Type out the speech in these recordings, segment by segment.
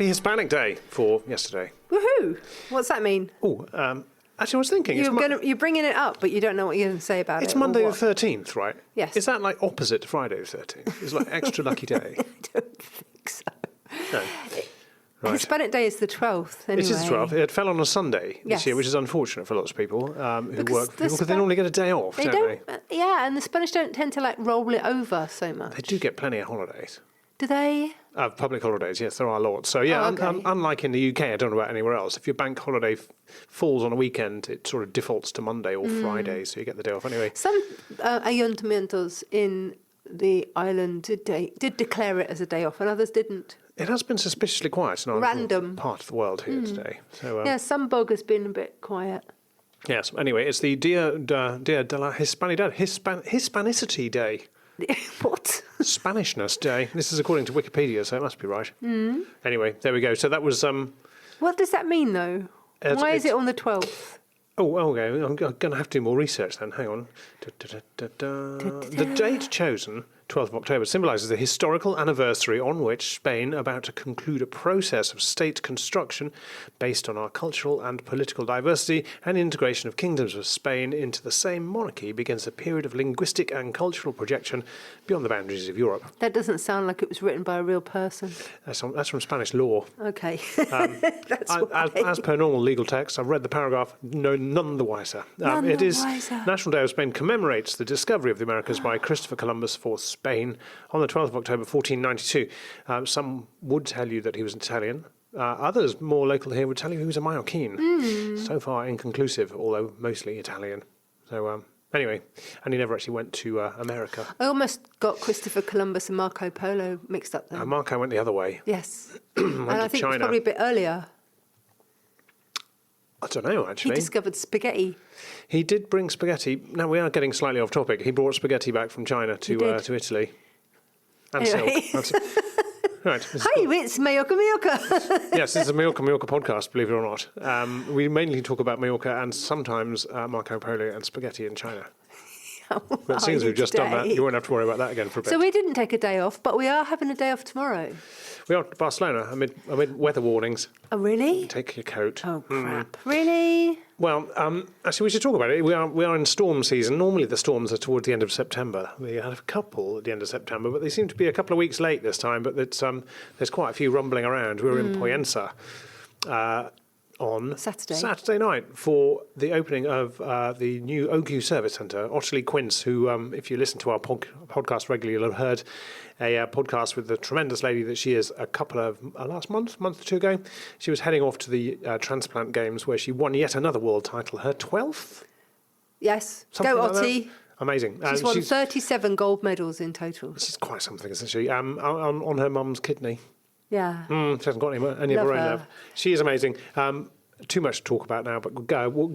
Happy Hispanic Day for yesterday. Woohoo! What's that mean? Oh, actually, I was thinking... You're bringing it up, but you don't know what you're going to say about it. It's Monday the 13th, right? Yes. Is that like opposite Friday the 13th? It's like extra lucky day? I don't think so. No. Right. Hispanic Day is the 12th, anyway. It is the 12th. It fell on a Sunday this year, which is unfortunate for lots of people who work because they normally get a day off, don't they? Yeah, and the Spanish don't tend to like roll it over so much. They do get plenty of holidays. Do they? Public holidays, yes, there are lots. So, yeah, unlike in the UK, I don't know about anywhere else, if your bank holiday falls on a weekend, it sort of defaults to Monday or Friday, so you get the day off anyway. Some ayuntamientos in the island did declare it as a day off, and others didn't. It has been suspiciously quiet in our part of the world here today. So, yeah, some bog has been a bit quiet. Yes, anyway, it's the Dia de la Hispanidad, Hispanicity Day. What? Spanishness Day. This is according to Wikipedia, so it must be right. Anyway, there we go. So that was... What does that mean, though? Why is it on the 12th? Oh, okay. I'm going to have to do more research then. Hang on. The date chosen, 12th of October, symbolises the historical anniversary on which Spain, about to conclude a process of state construction based on our cultural and political diversity and integration of kingdoms of Spain into the same monarchy, begins a period of linguistic and cultural projection beyond the boundaries of Europe. That doesn't sound like it was written by a real person. That's from Spanish law. Okay. As per normal legal text, I've read the paragraph, none the wiser. National Day of Spain commemorates the discovery of the Americas by Christopher Columbus for Spain on the 12th of October 1492. Some would tell you that he was Italian. Others, more local here, would tell you he was a Mallorquin. So far inconclusive, although mostly Italian. So anyway, and he never actually went to America. I almost got Christopher Columbus and Marco Polo mixed up then. Marco went the other way. Yes. And I think China. it was probably a bit earlier. I don't know, actually. He discovered spaghetti. He did bring spaghetti. Now, we are getting slightly off topic. He brought spaghetti back from China to Italy. And anyway. silk. Right. Hi, it's Majorca Mallorca. Yes, this is a Majorca podcast, believe it or not. We mainly talk about Majorca and sometimes Marco Polo and spaghetti in China. But seeing as we've just done that, you won't have to worry about that again for a bit. So we didn't take a day off, but we are having a day off tomorrow. We are at Barcelona amid weather warnings. Oh, really? Take your coat. Oh, crap. Really? Well, actually, we should talk about it. We are in storm season. Normally, the storms are towards the end of September. We had a couple at the end of September, but they seem to be a couple of weeks late this time. But there's quite a few rumbling around. We were in Poyensa on Saturday night for the opening of the new OQ Service Centre. Ottilie Quince, who, if you listen to our podcast regularly, you'll have heard a podcast with the tremendous lady that she is a couple of last month or two ago. She was heading off to the Transplant Games where she won yet another world title, her 12th? Yes. Something Go, like Ottie. That. Amazing. She's won 37 gold medals in total. She's quite something, isn't she? On her mum's kidney. Yeah. She hasn't got any of her own left. She is amazing. Too much to talk about now, but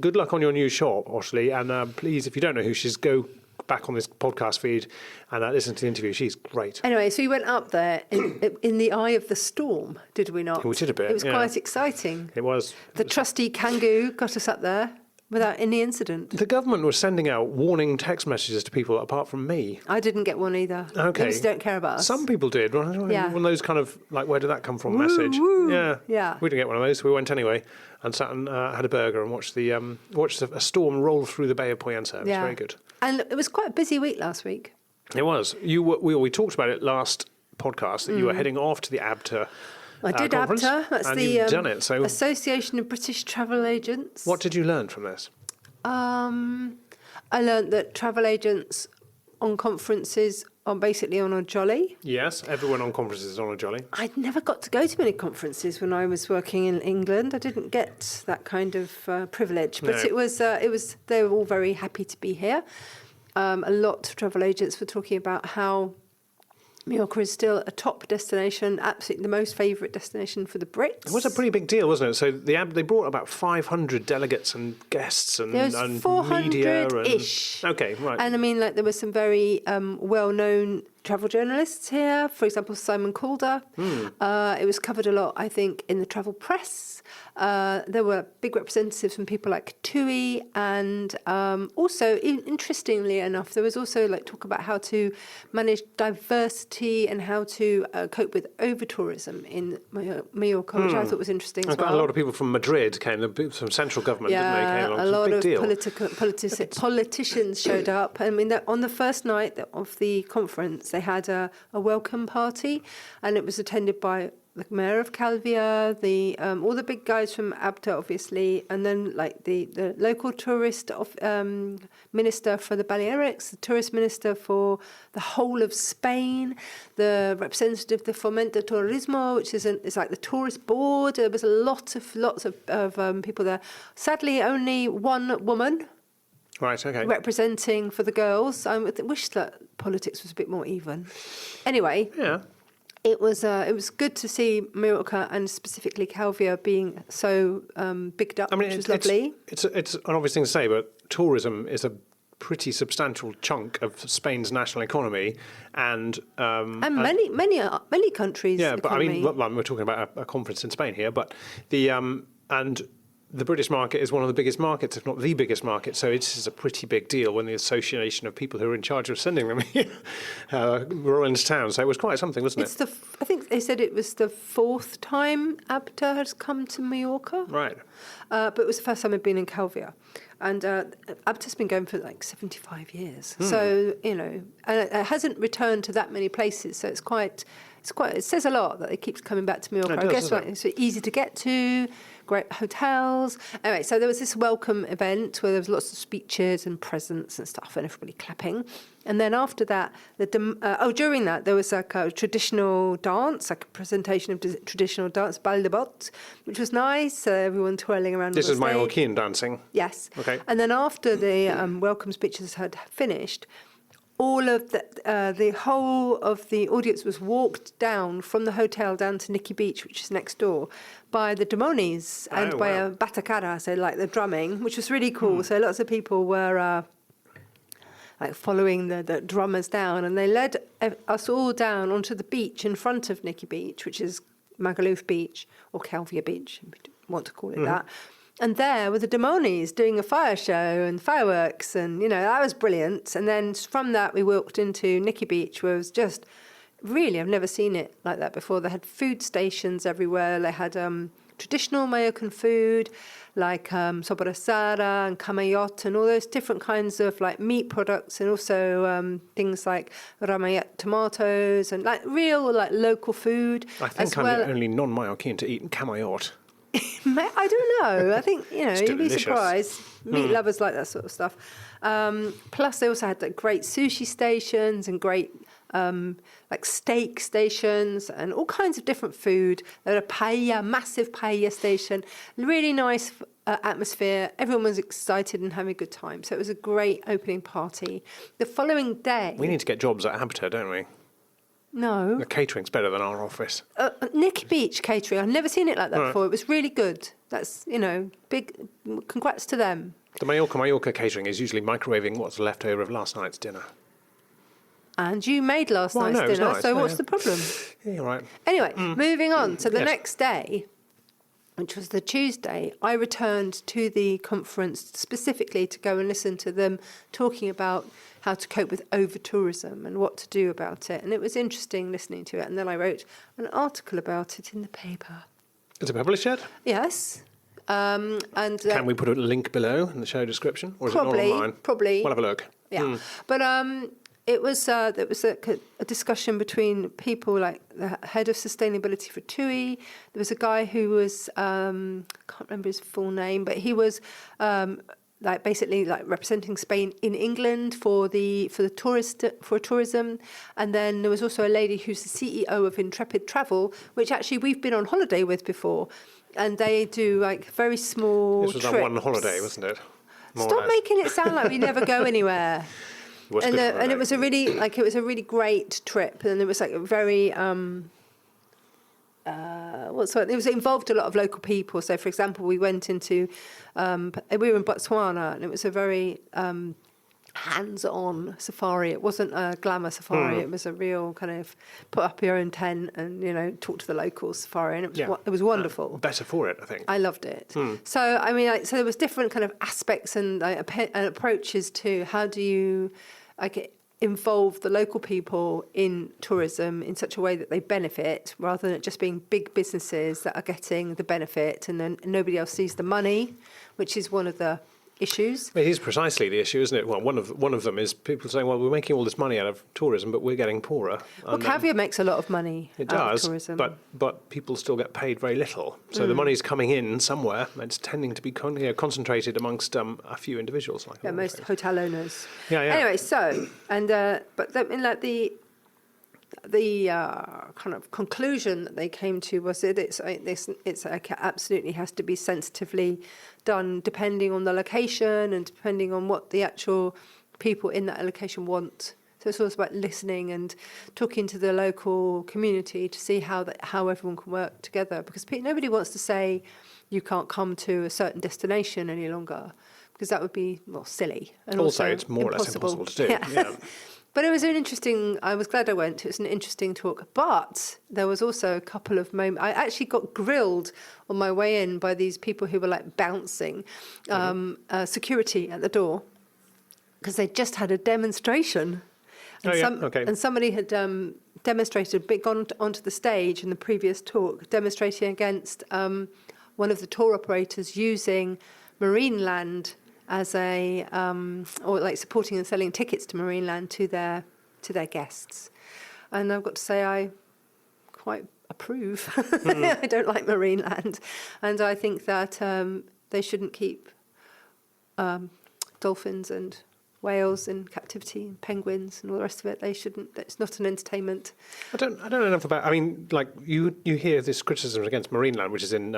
good luck on your new shop, Ottilie. And please, if you don't know who she is, go back on this podcast feed and listen to the interview. She's great. Anyway, so we went up there in the eye of the storm, did we not? We did a bit. It was quite exciting. It was. The trusty Kangoo got us up there without any incident. The government was sending out warning text messages to people apart from me. I didn't get one either. Okay. They just don't care about us. Some people did. Yeah. One of those kind of, like, where did that come from message. Woo. Yeah. We didn't get one of those, so we went anyway and sat and had a burger and watched a storm roll through the Bay of Poyensa. It was very good. And it was quite a busy week last week. It was. We talked about it last podcast, that you were heading off to the ABTA I did conference, ABTA. That's and the you've done it, so Association of British Travel Agents. What did you learn from this? I learned that travel agents on conferences are basically on a jolly. Yes, everyone on conferences is on a jolly. I'd never got to go to many conferences when I was working in England. I didn't get that kind of privilege, but it was they were all very happy to be here. A lot of travel agents were talking about how Majorca is still a top destination, absolutely the most favourite destination for the Brits. It was a pretty big deal, wasn't it? So they brought about 500 delegates and guests and media. 400-ish. Okay, right. And I mean, like, there were some very well-known travel journalists here. For example, Simon Calder. It was covered a lot, I think, in the travel press. There were big representatives from people like TUI, and also, interestingly enough, there was also like talk about how to manage diversity and how to cope with over-tourism in Mallorca, which I thought was interesting as well. Quite a lot of people from Madrid came, some central government, didn't they? Came along. A lot of deal. politicians showed up. I mean, on the first night of the conference, they had a welcome party, and it was attended by the mayor of Calvia, all the big guys from ABTA, obviously, and then like the local tourist minister for the Balearics, the tourist minister for the whole of Spain, the representative of the Fomento Turismo, which is like the tourist board. There was lots of people there. Sadly, only one woman. Right, okay. Representing for the girls. I wish that politics was a bit more even. Anyway. Yeah. It was good to see Majorca and specifically Calvia being so bigged up, which was lovely. It's an obvious thing to say, but tourism is a pretty substantial chunk of Spain's national economy, and many countries. Yeah, but economy. I mean, we're talking about a conference in Spain here, but the British market is one of the biggest markets, if not the biggest market. So it is a pretty big deal when the association of people who are in charge of sending them here were all into town. So it was quite something, wasn't it? I think they said it was the fourth time ABTA has come to Mallorca. Right. But it was the first time I'd been in Calvia. And ABTA's been going for like 75 years. So, and it hasn't returned to that many places. So it says a lot that it keeps coming back to Mallorca. I guess it's easy to get to, great hotels. Anyway, so there was this welcome event where there was lots of speeches and presents and stuff and everybody clapping. And then after that, during that, there was like a traditional dance, like a presentation of traditional dance, Bal de Bot, which was nice. Everyone twirling around. This is stage. Mallorquin dancing. Yes. Okay. And then after the welcome speeches had finished, all of the whole of the audience was walked down from the hotel down to Nikki Beach, which is next door, by the Demonis and by a batacara, so like the drumming, which was really cool. So lots of people were like following the drummers down, and they led us all down onto the beach in front of Nikki Beach, which is Magaluf Beach or Calvia Beach, if you want to call it that. And there were the Demonis doing a fire show and fireworks, and that was brilliant. And then from that we walked into Nikki Beach, where it was just really, I've never seen it like that before. They had food stations everywhere. They had traditional Mallorcan food like sobrasada and camayot and all those different kinds of like meat products, and also things like ramayet tomatoes and like real like local food. I think I'm the only non-Mallorquin to eat camayot. I don't know. I think, you'd be surprised. Meat lovers like that sort of stuff. Plus, they also had like great sushi stations and great like steak stations and all kinds of different food. There was a paella, massive paella station. Really nice atmosphere. Everyone was excited and having a good time. So it was a great opening party. The following day... We need to get jobs at ABTA, don't we? No. The catering's better than our office. Nikki Beach catering, I've never seen it like that before. It was really good. That's, big congrats to them. The Majorca catering is usually microwaving what's left over of last night's dinner. And you made last night's dinner, nice. So what's the problem? Yeah, you're right. Anyway, moving on. So the next day, which was the Tuesday, I returned to the conference specifically to go and listen to them talking about how to cope with over-tourism and what to do about it. And it was interesting listening to it. And then I wrote an article about it in the paper. Is it published yet? Yes. And can we put a link below in the show description? Or is it not online? Probably. We'll have a look. Yeah. But it was there was a discussion between people like the head of sustainability for TUI. There was a guy who was I can't remember his full name, but he was basically representing Spain in England for tourism. And then there was also a lady who's the CEO of Intrepid Travel, which actually we've been on holiday with before, and they do very small. This was trips. on one holiday, wasn't it? Stop making it sound like we never go anywhere. And it was a really great trip, and it was like a very it involved a lot of local people. So, for example, we went into we were in Botswana, and it was a very hands-on safari. It wasn't a glamour safari. It was a real kind of put up your own tent and, talk to the locals safari. And it was wonderful. Better for it, I think. I loved it. So, so there was different kind of aspects and approaches to how do you involve the local people in tourism in such a way that they benefit, rather than it just being big businesses that are getting the benefit and then nobody else sees the money, which is one of the issues. It is precisely the issue, isn't it? Well, one of them is people saying, well, we're making all this money out of tourism, but we're getting poorer. Well, caviar makes a lot of money out of tourism. But people still get paid very little. So the money's coming in somewhere. It's tending to be concentrated amongst a few individuals. Like most hotel owners. Yeah. Anyway, so, the kind of conclusion that they came to was that it's absolutely has to be sensitively done, depending on the location and depending on what the actual people in that location want. So it's always about listening and talking to the local community to see how everyone can work together, because nobody wants to say you can't come to a certain destination any longer, because that would be silly and also it's more impossible. or less impossible to do. Yeah. But it was I was glad I went. It was an interesting talk. But there was also a couple of moments. I actually got grilled on my way in by these people who were like bouncing security at the door, because they just had a demonstration. And and somebody had demonstrated, gone onto the stage in the previous talk, demonstrating against one of the tour operators using Marineland as or like supporting and selling tickets to Marineland to their guests. And I've got to say, I quite approve. I don't like Marineland. And I think that they shouldn't keep dolphins and whales in captivity and penguins and all the rest of it. They shouldn't. It's not an entertainment. I don't know enough about. I mean, like you hear this criticism against Marineland, which is in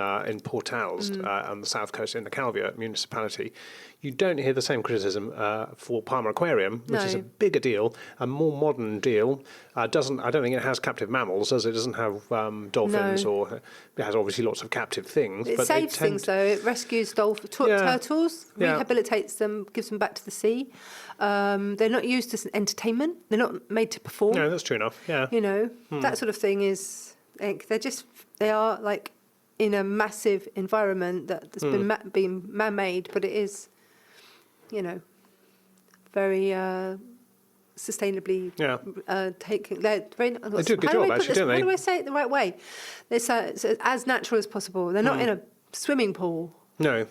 Port Owls on the south coast in the Calvia municipality. You don't hear the same criticism for Palma Aquarium, which is a bigger deal, a more modern deal. I don't think it has captive mammals, as it doesn't have dolphins, or it has obviously lots of captive things. It saves things though. It rescues turtles, rehabilitates them, gives them back to the sea. They're not used as an entertainment. They're not made to perform. No, that's true enough. Yeah, that sort of thing is. They are like in a massive environment that's been man-made, but it is. Very sustainably taking. They do a good job, actually, don't they? How do I say it the right way? It's as natural as possible. They're not in a swimming pool. No.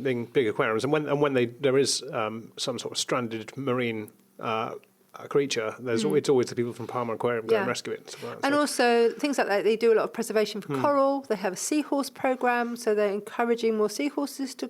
Being big aquariums, and when there is some sort of stranded marine creature, it's always the people from Palma Aquarium go and rescue it. And also things like that. They do a lot of preservation for coral. They have a seahorse program, so they're encouraging more seahorses to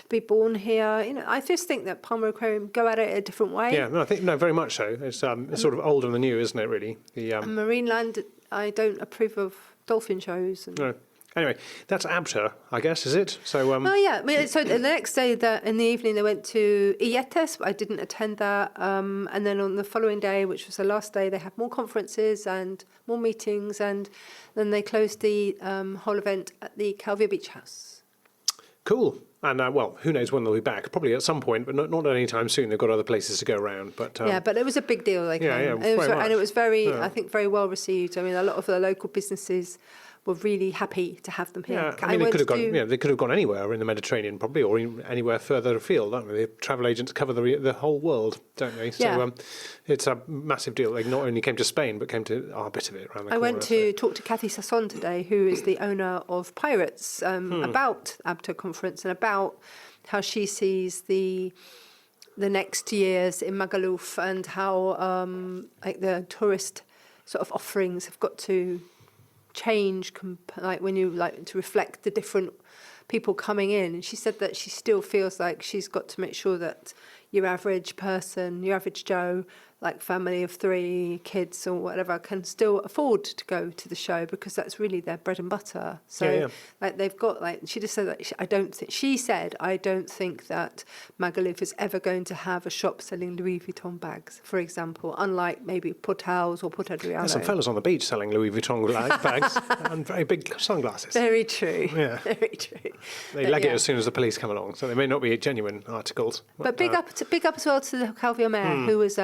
be born here. I just think that Palma Aquarium go at it a different way. Yeah, I think very much so. It's sort of old and the new, isn't it? Really, and Marineland. I don't approve of dolphin shows. No. Anyway, that's ABTA, I guess, is it? So. So the next day, in the evening, they went to Ietes. I didn't attend that. And then on the following day, which was the last day, they had more conferences and more meetings, and then they closed the whole event at the Calvia Beach House. Cool. And who knows when they'll be back? Probably at some point, but not anytime soon. They've got other places to go around. But but it was a big deal. They came. And it was very, I think, very well received. I mean, a lot of the local businesses were really happy to have them here. Yeah, I mean, they could have gone anywhere in the Mediterranean, probably, or anywhere further afield, don't they? The travel agents cover the whole world, don't they? So it's a massive deal. They not only came to Spain, but came to our bit of it around the corner. I went to talk to Kathy Sasson today, who is the owner of Pirates, about ABTA conference and about how she sees the next years in Magaluf and how the tourist sort of offerings have got to change, when you to reflect the different people coming in. And she said that she still feels like she's got to make sure that your average person, your average Joe, like family of 3 kids or whatever, can still afford to go to the show because that's really their bread and butter. So like they've got like, she just said that she said, I don't think that Magaluf is ever going to have a shop selling Louis Vuitton bags, for example, unlike maybe Portals or Porto Adriano. There's some fellas on the beach selling Louis Vuitton bags and very big sunglasses. Very true. Yeah. Very true. They leg it as soon as the police come along, so they may not be genuine articles. But big up as well to the Calvio Mayor, who was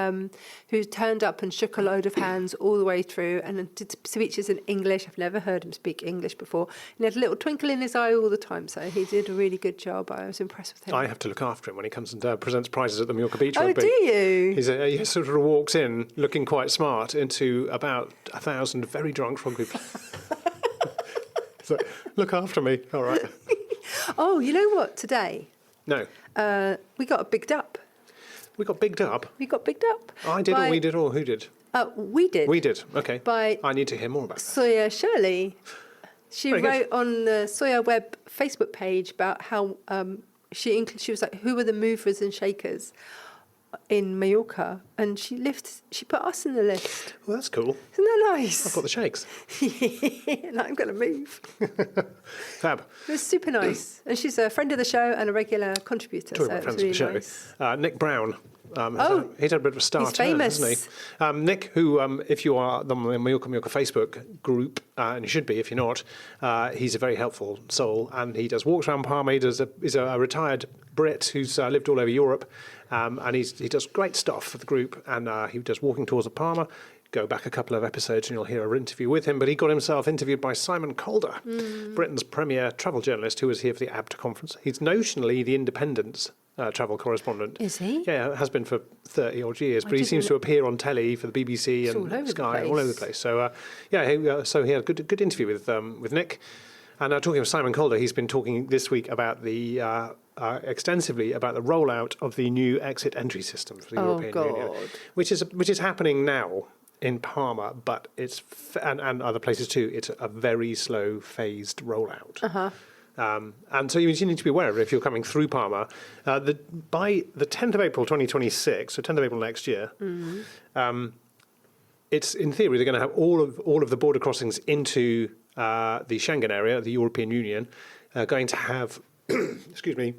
who turned up and shook a load of hands all the way through and did speeches in English. I've never heard him speak English before. And he had a little twinkle in his eye all the time, so he did a really good job. I was impressed with him. I have to look after him when he comes and presents prizes at the Majorca Beach Rugby. Oh, do you? He sort of walks in looking quite smart into about 1,000 very drunk rugby players. So, look after me, all right. Oh, you know what? Today, No. we got bigged up. We got bigged up. We got bigged up. I did, or we did, or who did? We did. We did, okay. By I need to hear more about that. Soya Shirley. She Very wrote good. on the Soya Web Facebook page about how she was like, who were the movers and shakers in Mallorca, and she put us in the list. Well, that's cool. Isn't that nice? I've got the shakes. And I'm going to move. Fab. It was super nice, and she's a friend of the show and a regular contributor. Talking So about it friends was of really the show. nice. Nick Brown. Oh, he's had a bit of a star he's turn, famous. hasn't he? Nick, who, if you are on the Majorca Facebook group, and you should be if you're not, he's a very helpful soul, and he does walks around Palma. He's a retired Brit who's lived all over Europe, and he does great stuff for the group, and he does walking tours of Palma. Go back a couple of episodes and you'll hear an interview with him. But he got himself interviewed by Simon Calder, Britain's premier travel journalist who was here for the ABTA conference. He's notionally the Independent's travel correspondent. Is he? Yeah, has been for 30 odd years. But he seems to appear on telly for the BBC and Sky, all over the place. So so he had a good interview with Nick. And talking of Simon Calder, he's been talking this week about the extensively about the rollout of the new exit entry system for the European Union, which is happening now in Palma, but it's and other places too. It's a very slow, phased rollout. And so you need to be aware of it if you're coming through Palma. By the 10th of April 2026, so 10th of April next year, it's in theory they're going to have all of the border crossings into the Schengen area, the European Union, going to have excuse me,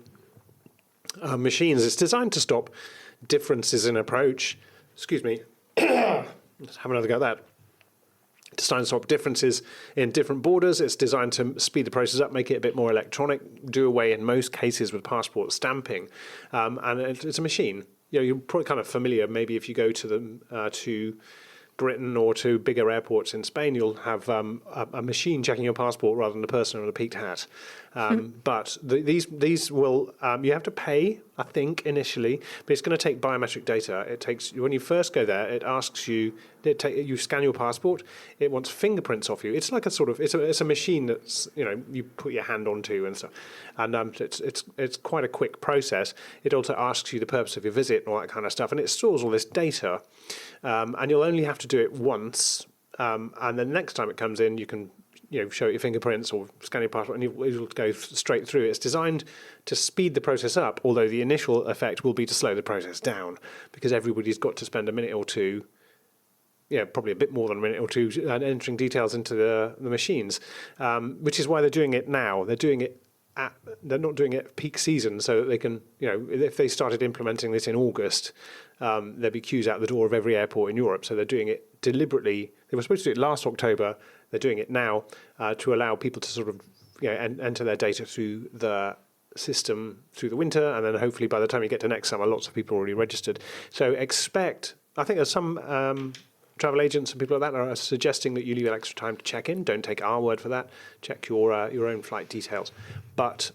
machines. It's designed to stop differences in approach. Excuse me. Let's have another go at that. It's designed to stop differences in different borders. It's designed to speed the process up, make it a bit more electronic, do away in most cases with passport stamping. And it's a machine. You're probably kind of familiar. Maybe if you go to Britain or to bigger airports in Spain, you'll have a machine checking your passport rather than a person in a peaked hat. But these will you have to pay, I think, initially, but it's going to take biometric data. It takes when you first go there, it asks you. You scan your passport. It wants fingerprints off you. It's like it's a machine that's you put your hand onto and stuff, and it's quite a quick process. It also asks you the purpose of your visit and all that kind of stuff, and it stores all this data, and you'll only have to do it once, and then next time it comes in, you can show your fingerprints or scan your passport, and it'll go straight through. It's designed to speed the process up, although the initial effect will be to slow the process down because everybody's got to spend a minute or two. Probably a bit more than a minute or two entering details into the machines, which is why they're doing it now. They're not doing it at peak season, so that they can, if they started implementing this in August, there'd be queues out the door of every airport in Europe. So they're doing it deliberately. They were supposed to do it last October. They're doing it now to allow people to sort of, enter their data through the system through the winter, and then hopefully by the time you get to next summer, lots of people are already registered. So I think there's some travel agents and people like that are suggesting that you leave extra time to check in. Don't take our word for that. Check your own flight details. But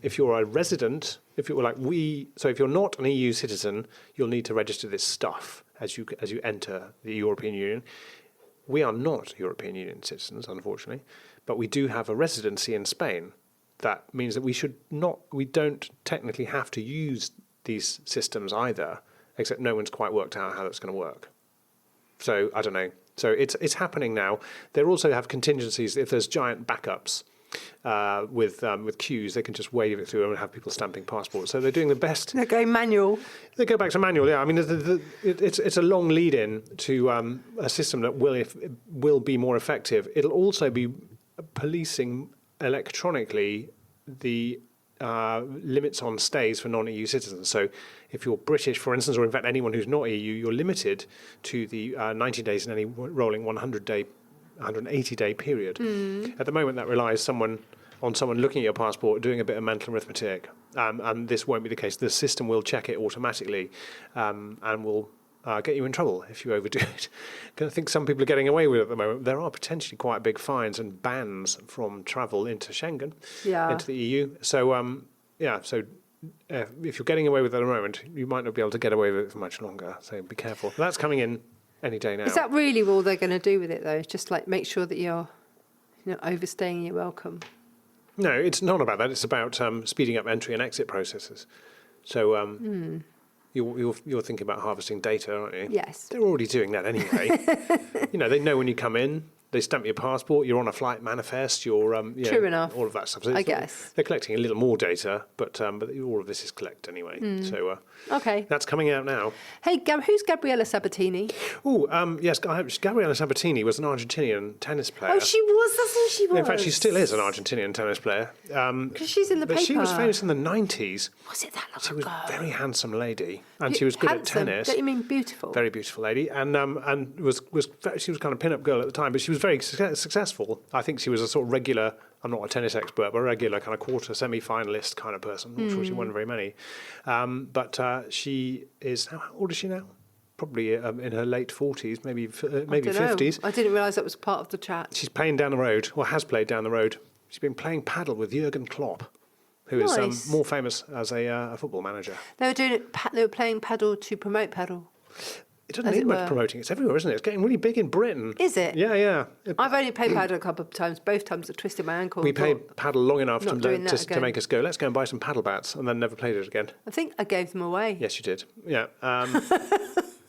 if you're a resident, if you're not an EU citizen, you'll need to register this stuff as you enter the European Union. We are not European Union citizens, unfortunately, but we do have a residency in Spain. That means that we don't technically have to use these systems either, except no one's quite worked out how that's going to work. So I don't know. So it's happening now. They also have contingencies if there's giant backups. with queues. They can just wave it through and have people stamping passports. So they're doing the best. They're going manual. They go back to manual. Yeah, I mean, it's a long lead in to a system that will be more effective. It'll also be policing electronically the limits on stays for non-EU citizens. So if you're British, for instance, or in fact anyone who's not EU, you're limited to the 90 days in any rolling 180-day period. At the moment, that relies on someone looking at your passport, doing a bit of mental arithmetic, and this won't be the case. The system will check it automatically and will get you in trouble if you overdo it. I think some people are getting away with it at the moment. There are potentially quite big fines and bans from travel into Schengen, into the EU. So, if you're getting away with it at the moment, you might not be able to get away with it for much longer. So be careful. That's coming in any day now. Is that really all they're going to do with it, though? Just like make sure that you're overstaying your welcome? No, it's not about that. It's about speeding up entry and exit processes. So you're thinking about harvesting data, aren't you? Yes. They're already doing that anyway. They know when you come in. They stamp your passport. You're on a flight manifest. You're True enough. all of that stuff. So I guess they're collecting a little more data, but all of this is collected anyway. So okay, that's coming out now. Hey, who's Gabriella Sabatini? Oh, yes, Gabriella Sabatini was an Argentinian tennis player. Oh, she was. That's who she was. In fact, she still is an Argentinian tennis player. Because she's in the paper. But she was famous in the 90s. Was it that long ago? She was a very handsome lady, and she was good at tennis. Don't you mean beautiful? Very beautiful lady, and she was kind of pin-up girl at the time, but she was very successful. I think she was a sort of regular. I'm not a tennis expert, but a regular kind of quarter semi-finalist kind of person. I'm not sure she won very many, but she is. How old is she now? Probably in her late 40s, maybe 50s. I didn't realise that was part of the chat. She's playing down the road, or has played down the road. She's been playing paddle with Jurgen Klopp, who is more famous as a football manager. They were doing it. They were playing paddle to promote paddle. It doesn't need much promoting. It's everywhere, isn't it? It's getting really big in Britain. Is it? Yeah. I've only played paddle a couple of times. Both times I twisted my ankle. We played paddle long enough to make us go, let's go and buy some paddle bats, and then never played it again. I think I gave them away. Yes, you did. Yeah.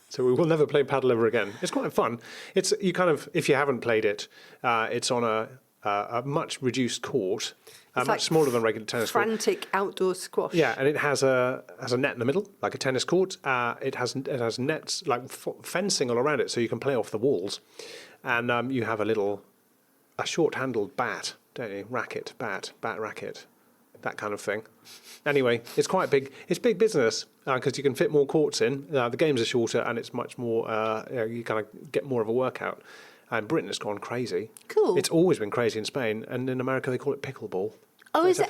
So we will never play paddle ever again. It's quite fun. It's if you haven't played it, it's on a much reduced court. Much smaller than regular tennis court. Frantic outdoor squash. Yeah, and it has a net in the middle, like a tennis court. It has nets, like fencing all around it, so you can play off the walls. And you have a short-handled bat, don't you? Racket, bat, racket, that kind of thing. Anyway, it's quite big. It's big business because you can fit more courts in. The games are shorter, and it's much more. You kind of get more of a workout. And Britain has gone crazy. Cool. It's always been crazy in Spain, and in America they call it pickleball. Oh, is that?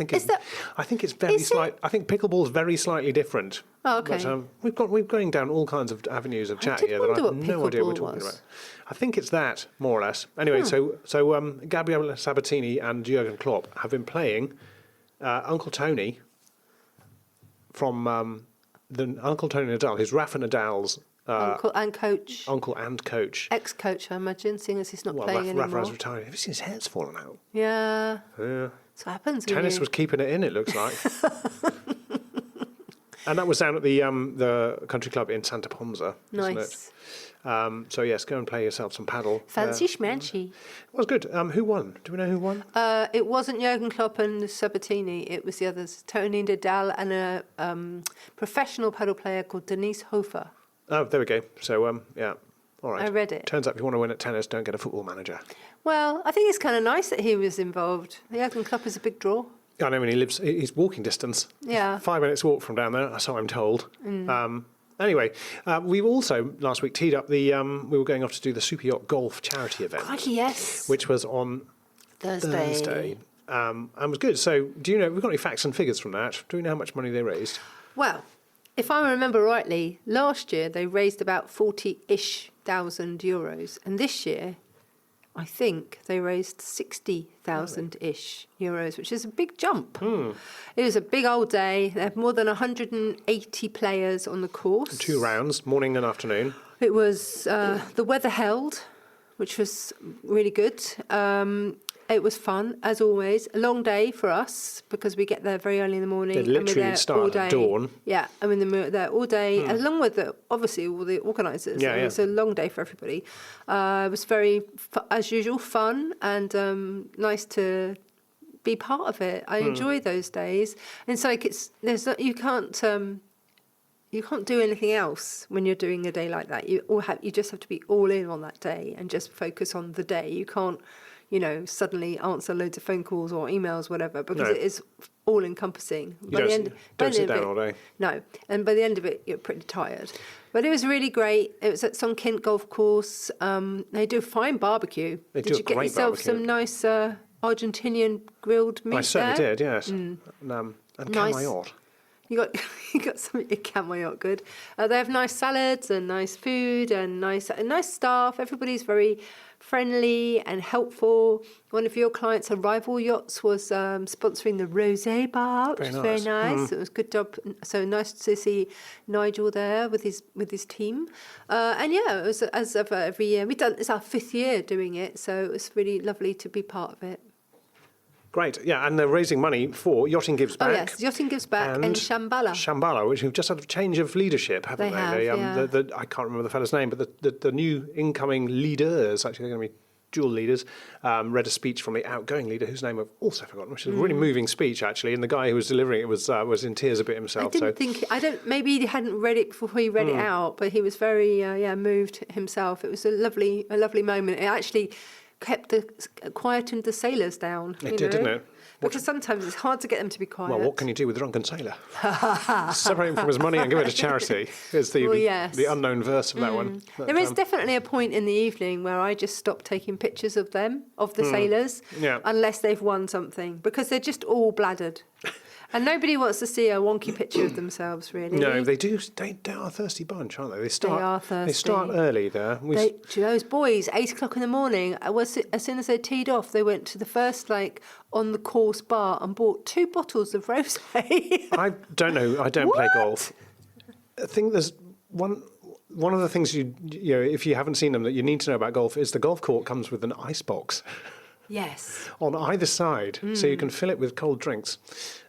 I think it's very slight. I think pickleball is very slightly different. Oh, okay. But we're going down all kinds of avenues of chat here that I have no idea what we're talking about. I think it's that more or less. Anyway, so Gabriella Sabatini and Jurgen Klopp have been playing Uncle Tony from Uncle Tony Nadal, who's Rafa Nadal's. Uncle and coach. Ex-coach, I imagine, seeing as he's not playing anymore. Rafa's retiring. Have you seen his hair's fallen out? Yeah. That's what happens. Tennis was keeping it in, it looks like. And that was down at the country club in Santa Ponza, wasn't it? So yes, go and play yourself some paddle. Fancy schmancy. It was good. Who won? Do we know who won? It wasn't Jurgen Klopp and Sabatini. It was the others, Tony Nadal and a professional paddle player called Denise Hofer. Oh, there we go. So, yeah. All right. I read it. Turns out if you want to win at tennis, don't get a football manager. Well, I think it's kind of nice that he was involved. The Jurgen Klopp is a big draw. I know, he's walking distance. Yeah. 5 minutes walk from down there, so I'm told. Anyway, we also, last week, teed up we were going off to do the Super Yacht Golf charity event. Crikey, yes. Which was on Thursday. And was good. So, do you know, we've got any facts and figures from that? Do we know how much money they raised? Well, if I remember rightly, last year they raised about 40-ish thousand euros. And this year, I think they raised 60,000-ish euros, which is a big jump. It was a big old day. They had more than 180 players on the course. 2 rounds, morning and afternoon. It was, the weather held, which was really good. It was fun, as always. A long day for us, because we get there very early in the morning. They literally start at dawn. Yeah, I mean, we're there all day, along with, obviously, all the organisers. Yeah, It was a long day for everybody. It was very, as usual, fun and nice to be part of it. I enjoy those days. And it's like you can't do anything else when you're doing a day like that. You just have to be all in on that day and just focus on the day. You can't, suddenly answer loads of phone calls or emails, whatever, because it is all encompassing. Don't sit down all day. No, and by the end of it, you're pretty tired. But it was really great. It was at Kint Golf Course. They do fine barbecue. Did you get yourself some nice Argentinian grilled meat? I certainly did, yes. And Nice. Camayot. You got some Camayot, good. They have nice salads and nice food and nice staff. Everybody's very friendly and helpful. One of your clients, Arrival Yachts, was sponsoring the Rosé Bar, which was very nice. It was a good job. So nice to see Nigel there with his team. And yeah, it was as of every year. It's our 5th year doing it, so it was really lovely to be part of it. Great, yeah, and they're raising money for Yachting Gives Back. Oh yes, Yachting Gives Back and Shambhala. Shambhala, which have just had a change of leadership, haven't they? I can't remember the fellow's name, but the new incoming leaders, actually they're going to be dual leaders, read a speech from the outgoing leader, whose name I've also forgotten, which is a really moving speech, actually, and the guy who was delivering it was in tears a bit himself. Maybe he hadn't read it before he read it out, but he was very, moved himself. It was a lovely moment. It actually quietened the sailors down. It did, didn't it? Because sometimes it's hard to get them to be quiet. Well, what can you do with a drunken sailor? Separate him from his money and give it to charity is the unknown verse of that one. But, there is definitely a point in the evening where I just stop taking pictures of the sailors, unless they've won something, because they're just all bladdered. And nobody wants to see a wonky picture of themselves, really. No, they do. They are a thirsty bunch, aren't they? They are thirsty. They start early there. Those boys, 8 o'clock in the morning, as soon as they teed off, they went to the first, on the course bar and bought 2 bottles of rosé. I don't know. I don't play golf. I think there's one of the things if you haven't seen them that you need to know about golf is the golf court comes with an ice box. Yes. On either side, so you can fill it with cold drinks.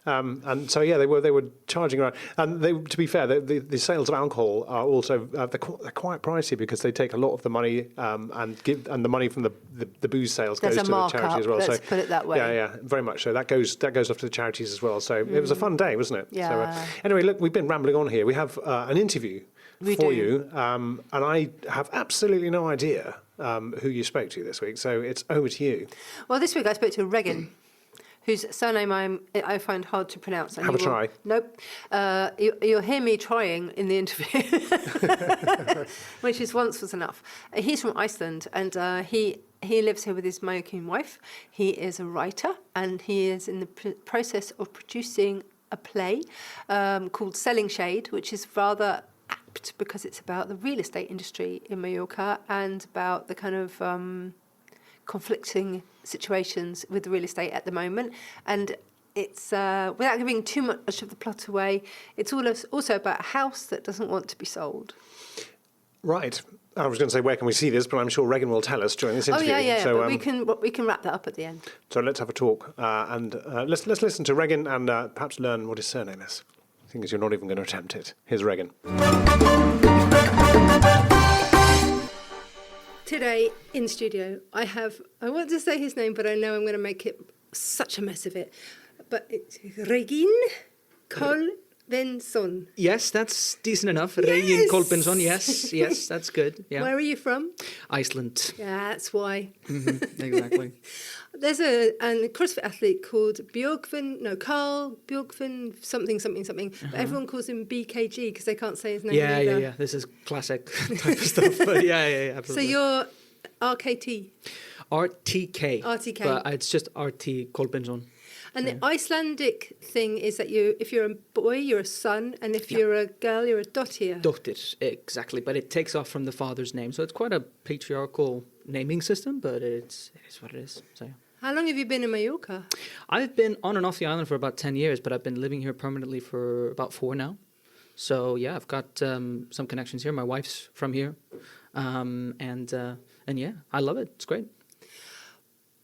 And so, they were charging around. And to be fair, the sales of alcohol are also they're quite pricey because they take a lot of the money and the money from the booze sales goes to the charity as well. Let's put it that way. Yeah, very much so. That goes off to the charities as well. So it was a fun day, wasn't it? Yeah. So, anyway, look, we've been rambling on here. We have an interview for you, and I have absolutely no idea who you spoke to this week, so it's over to you. Well, this week I spoke to Reginn, whose surname I find hard to pronounce. Have a try. Nope. You'll hear me trying in the interview, which once was enough. He's from Iceland, and he lives here with his Majorcan wife. He is a writer, and he is in the process of producing a play called Selling Shade, which is rather apt because it's about the real estate industry in Mallorca and about the kind of conflicting situations with the real estate at the moment. And it's, without giving too much of the plot away, it's also about a house that doesn't want to be sold. Right. I was going to say, where can we see this? But I'm sure Reginn will tell us during this interview. Oh, yeah. So, but we can wrap that up at the end. So let's have a talk. And let's listen to Reginn and perhaps learn what his surname is. I think you're not even going to attempt it. Here's Reginn. Today in studio, I want to say his name, but I know I'm going to make it such a mess of it. But it's Reginn Kolbeinsson. Yes, that's decent enough. Yes! Reginn Kolbeinsson, yes, that's good. Yeah. Where are you from? Iceland. Yeah, that's why. Mm-hmm, exactly. There's a CrossFit athlete called Carl Björkvin, something. But everyone calls him BKG because they can't say his name either. Yeah. This is classic type of stuff. But yeah, absolutely. So you're RKT? RTK. But it's just RT Kolbeinsson. And the Icelandic thing is that if you're a boy, you're a son, and if you're a girl, you're a dottir. Dottir, exactly. But it takes off from the father's name. So it's quite a patriarchal naming system, but it is what it is. So yeah. How long have you been in Majorca? I've been on and off the island for about 10 years, but I've been living here permanently for about 4 now. So yeah, I've got some connections here. My wife's from here. And yeah, I love it. It's great.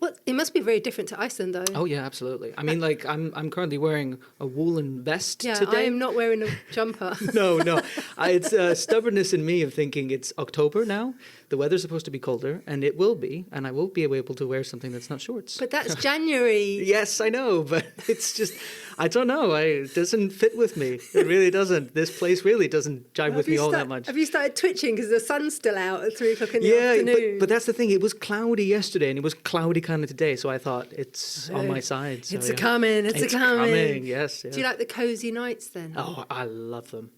What? It must be very different to Iceland, though. Oh yeah, absolutely. I mean, like I'm currently wearing a woolen vest today. I am not wearing a jumper. No. It's stubbornness in me of thinking it's October now. The weather's supposed to be colder, and it will be, and I will be able to wear something that's not shorts. But that's January. Yes, I know, but it's just, I don't know. It doesn't fit with me. It really doesn't. This place really doesn't jive with me all that much. Have you started twitching because the sun's still out at 3 o'clock in the afternoon? Yeah, but that's the thing. It was cloudy yesterday, and it was cloudy kind of today, so I thought it's on my side. So, it's a coming. It's a coming. Yes. Do you like the cosy nights then? Oh, I love them.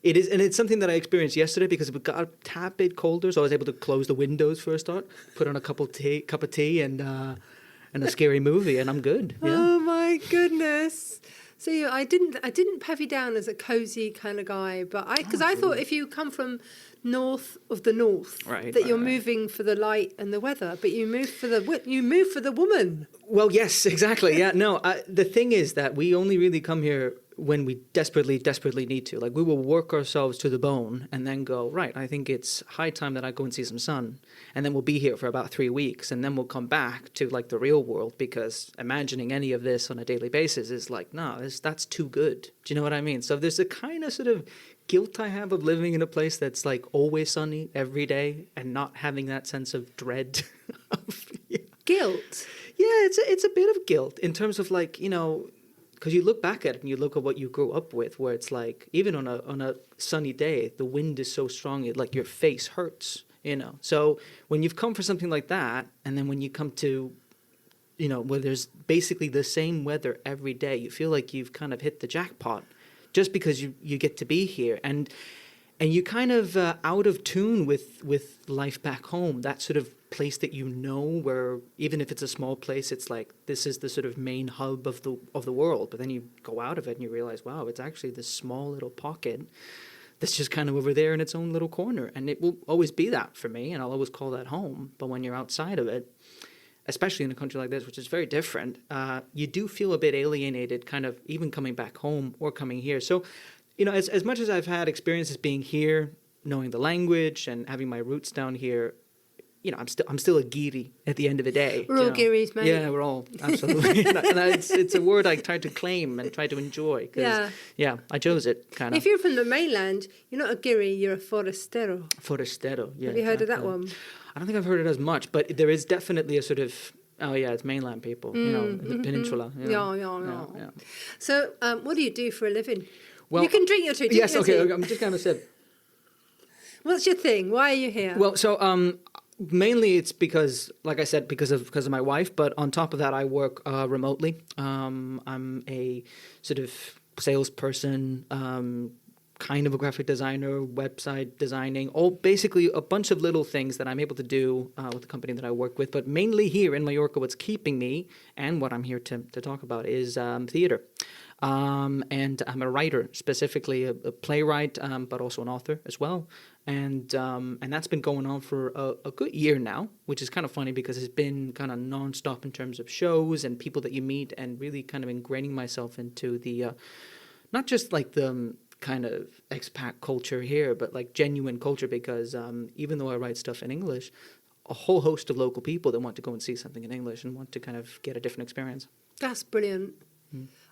It is, and it's something that I experienced yesterday because it got a tad bit colder, so I was able to close the windows for a start, put on a cup of tea, and a scary movie, and I'm good. Yeah. Oh my goodness! So I didn't have you down as a cozy kind of guy, but I thought if you come from north of the north, that you're moving for the light and the weather, but you move for the woman. Well, yes, exactly. Yeah, no. The thing is that we only really come here when we desperately need to. Like, we will work ourselves to the bone and then go, right, I think it's high time that I go and see some sun. And then we'll be here for about 3 weeks, and then we'll come back to, like, the real world, because imagining any of this on a daily basis is like, no, that's too good. Do you know what I mean? So there's a kind of sort of guilt I have of living in a place that's, like, always sunny every day and not having that sense of dread. Guilt? Yeah, it's a bit of guilt in terms of, like, you know, because you look back at it and you look at what you grew up with, where it's like, even on a sunny day, the wind is so strong, like your face hurts, you know. So when you've come for something like that, and then when you come to, you know, where there's basically the same weather every day, you feel like you've kind of hit the jackpot just because you get to be here. And you kind of out of tune with life back home, that sort of place that you know, where even if it's a small place, it's like this is the sort of main hub of the world. But then you go out of it and you realize, wow, it's actually this small little pocket that's just kind of over there in its own little corner. And it will always be that for me, and I'll always call that home. But when you're outside of it, especially in a country like this, which is very different, you do feel a bit alienated, kind of even coming back home or coming here. So, you know, as much as I've had experiences being here, knowing the language and having my roots down here, you know, I'm still a giri at the end of the day. We're all giris, mate. Yeah, we're all, absolutely. and it's a word I try to claim and try to enjoy. Yeah, I chose it, kind of. If you're from the mainland, you're not a giri, you're a forastero. Forastero, yeah. Have you heard of that one? I don't think I've heard it as much, but there is definitely a sort of, oh yeah, it's mainland people, you know, in the peninsula. You know. Yeah. So what do you do for a living? Well, you can drink your tea. Yes, okay, I'm just going to say. What's your thing? Why are you here? Well, so mainly it's because, like I said, because of my wife. But on top of that, I work remotely. I'm a sort of salesperson, kind of a graphic designer, website designing, all basically a bunch of little things that I'm able to do with the company that I work with. But mainly here in Majorca, what's keeping me and what I'm here to talk about is theater. And I'm a writer, specifically a playwright, but also an author as well. And that's been going on for a good year now, which is kind of funny because it's been kind of nonstop in terms of shows and people that you meet, and really kind of ingraining myself into the, not just like the kind of expat culture here, but like genuine culture, because even though I write stuff in English, a whole host of local people that want to go and see something in English and want to kind of get a different experience. That's brilliant.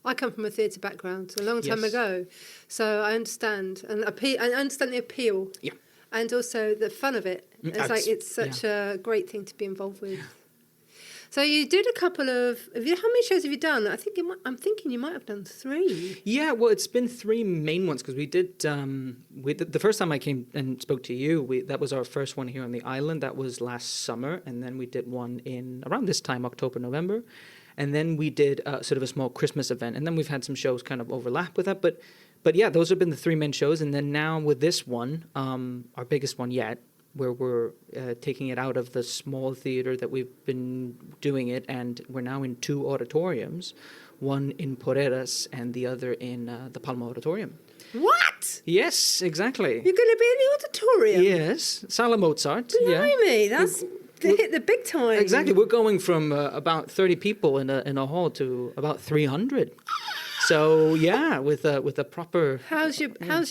I come from a theatre background a long time ago, so I understand I understand the appeal, and also the fun of it. It's such a great thing to be involved with. So you did a couple of. How many shows have you done? I'm thinking you might have done 3. Yeah, well, it's been 3 main ones because we did. The first time I came and spoke to you, that was our first one here on the island. That was last summer, and then we did one in around this time, October, November. And then we did sort of a small Christmas event. And then we've had some shows kind of overlap with that. But yeah, those have been the 3 main shows. And then now with this one, our biggest one yet, where we're taking it out of the small theater that we've been doing it. And we're now in 2 auditoriums, one in Porreras and the other in the Palma Auditorium. What? Yes, exactly. You're going to be in the auditorium? Yes, Sala Mozart. Blimey, that's... They hit the big time. Exactly. We're going from about 30 people in a hall to about 300. So yeah, with a proper. How's your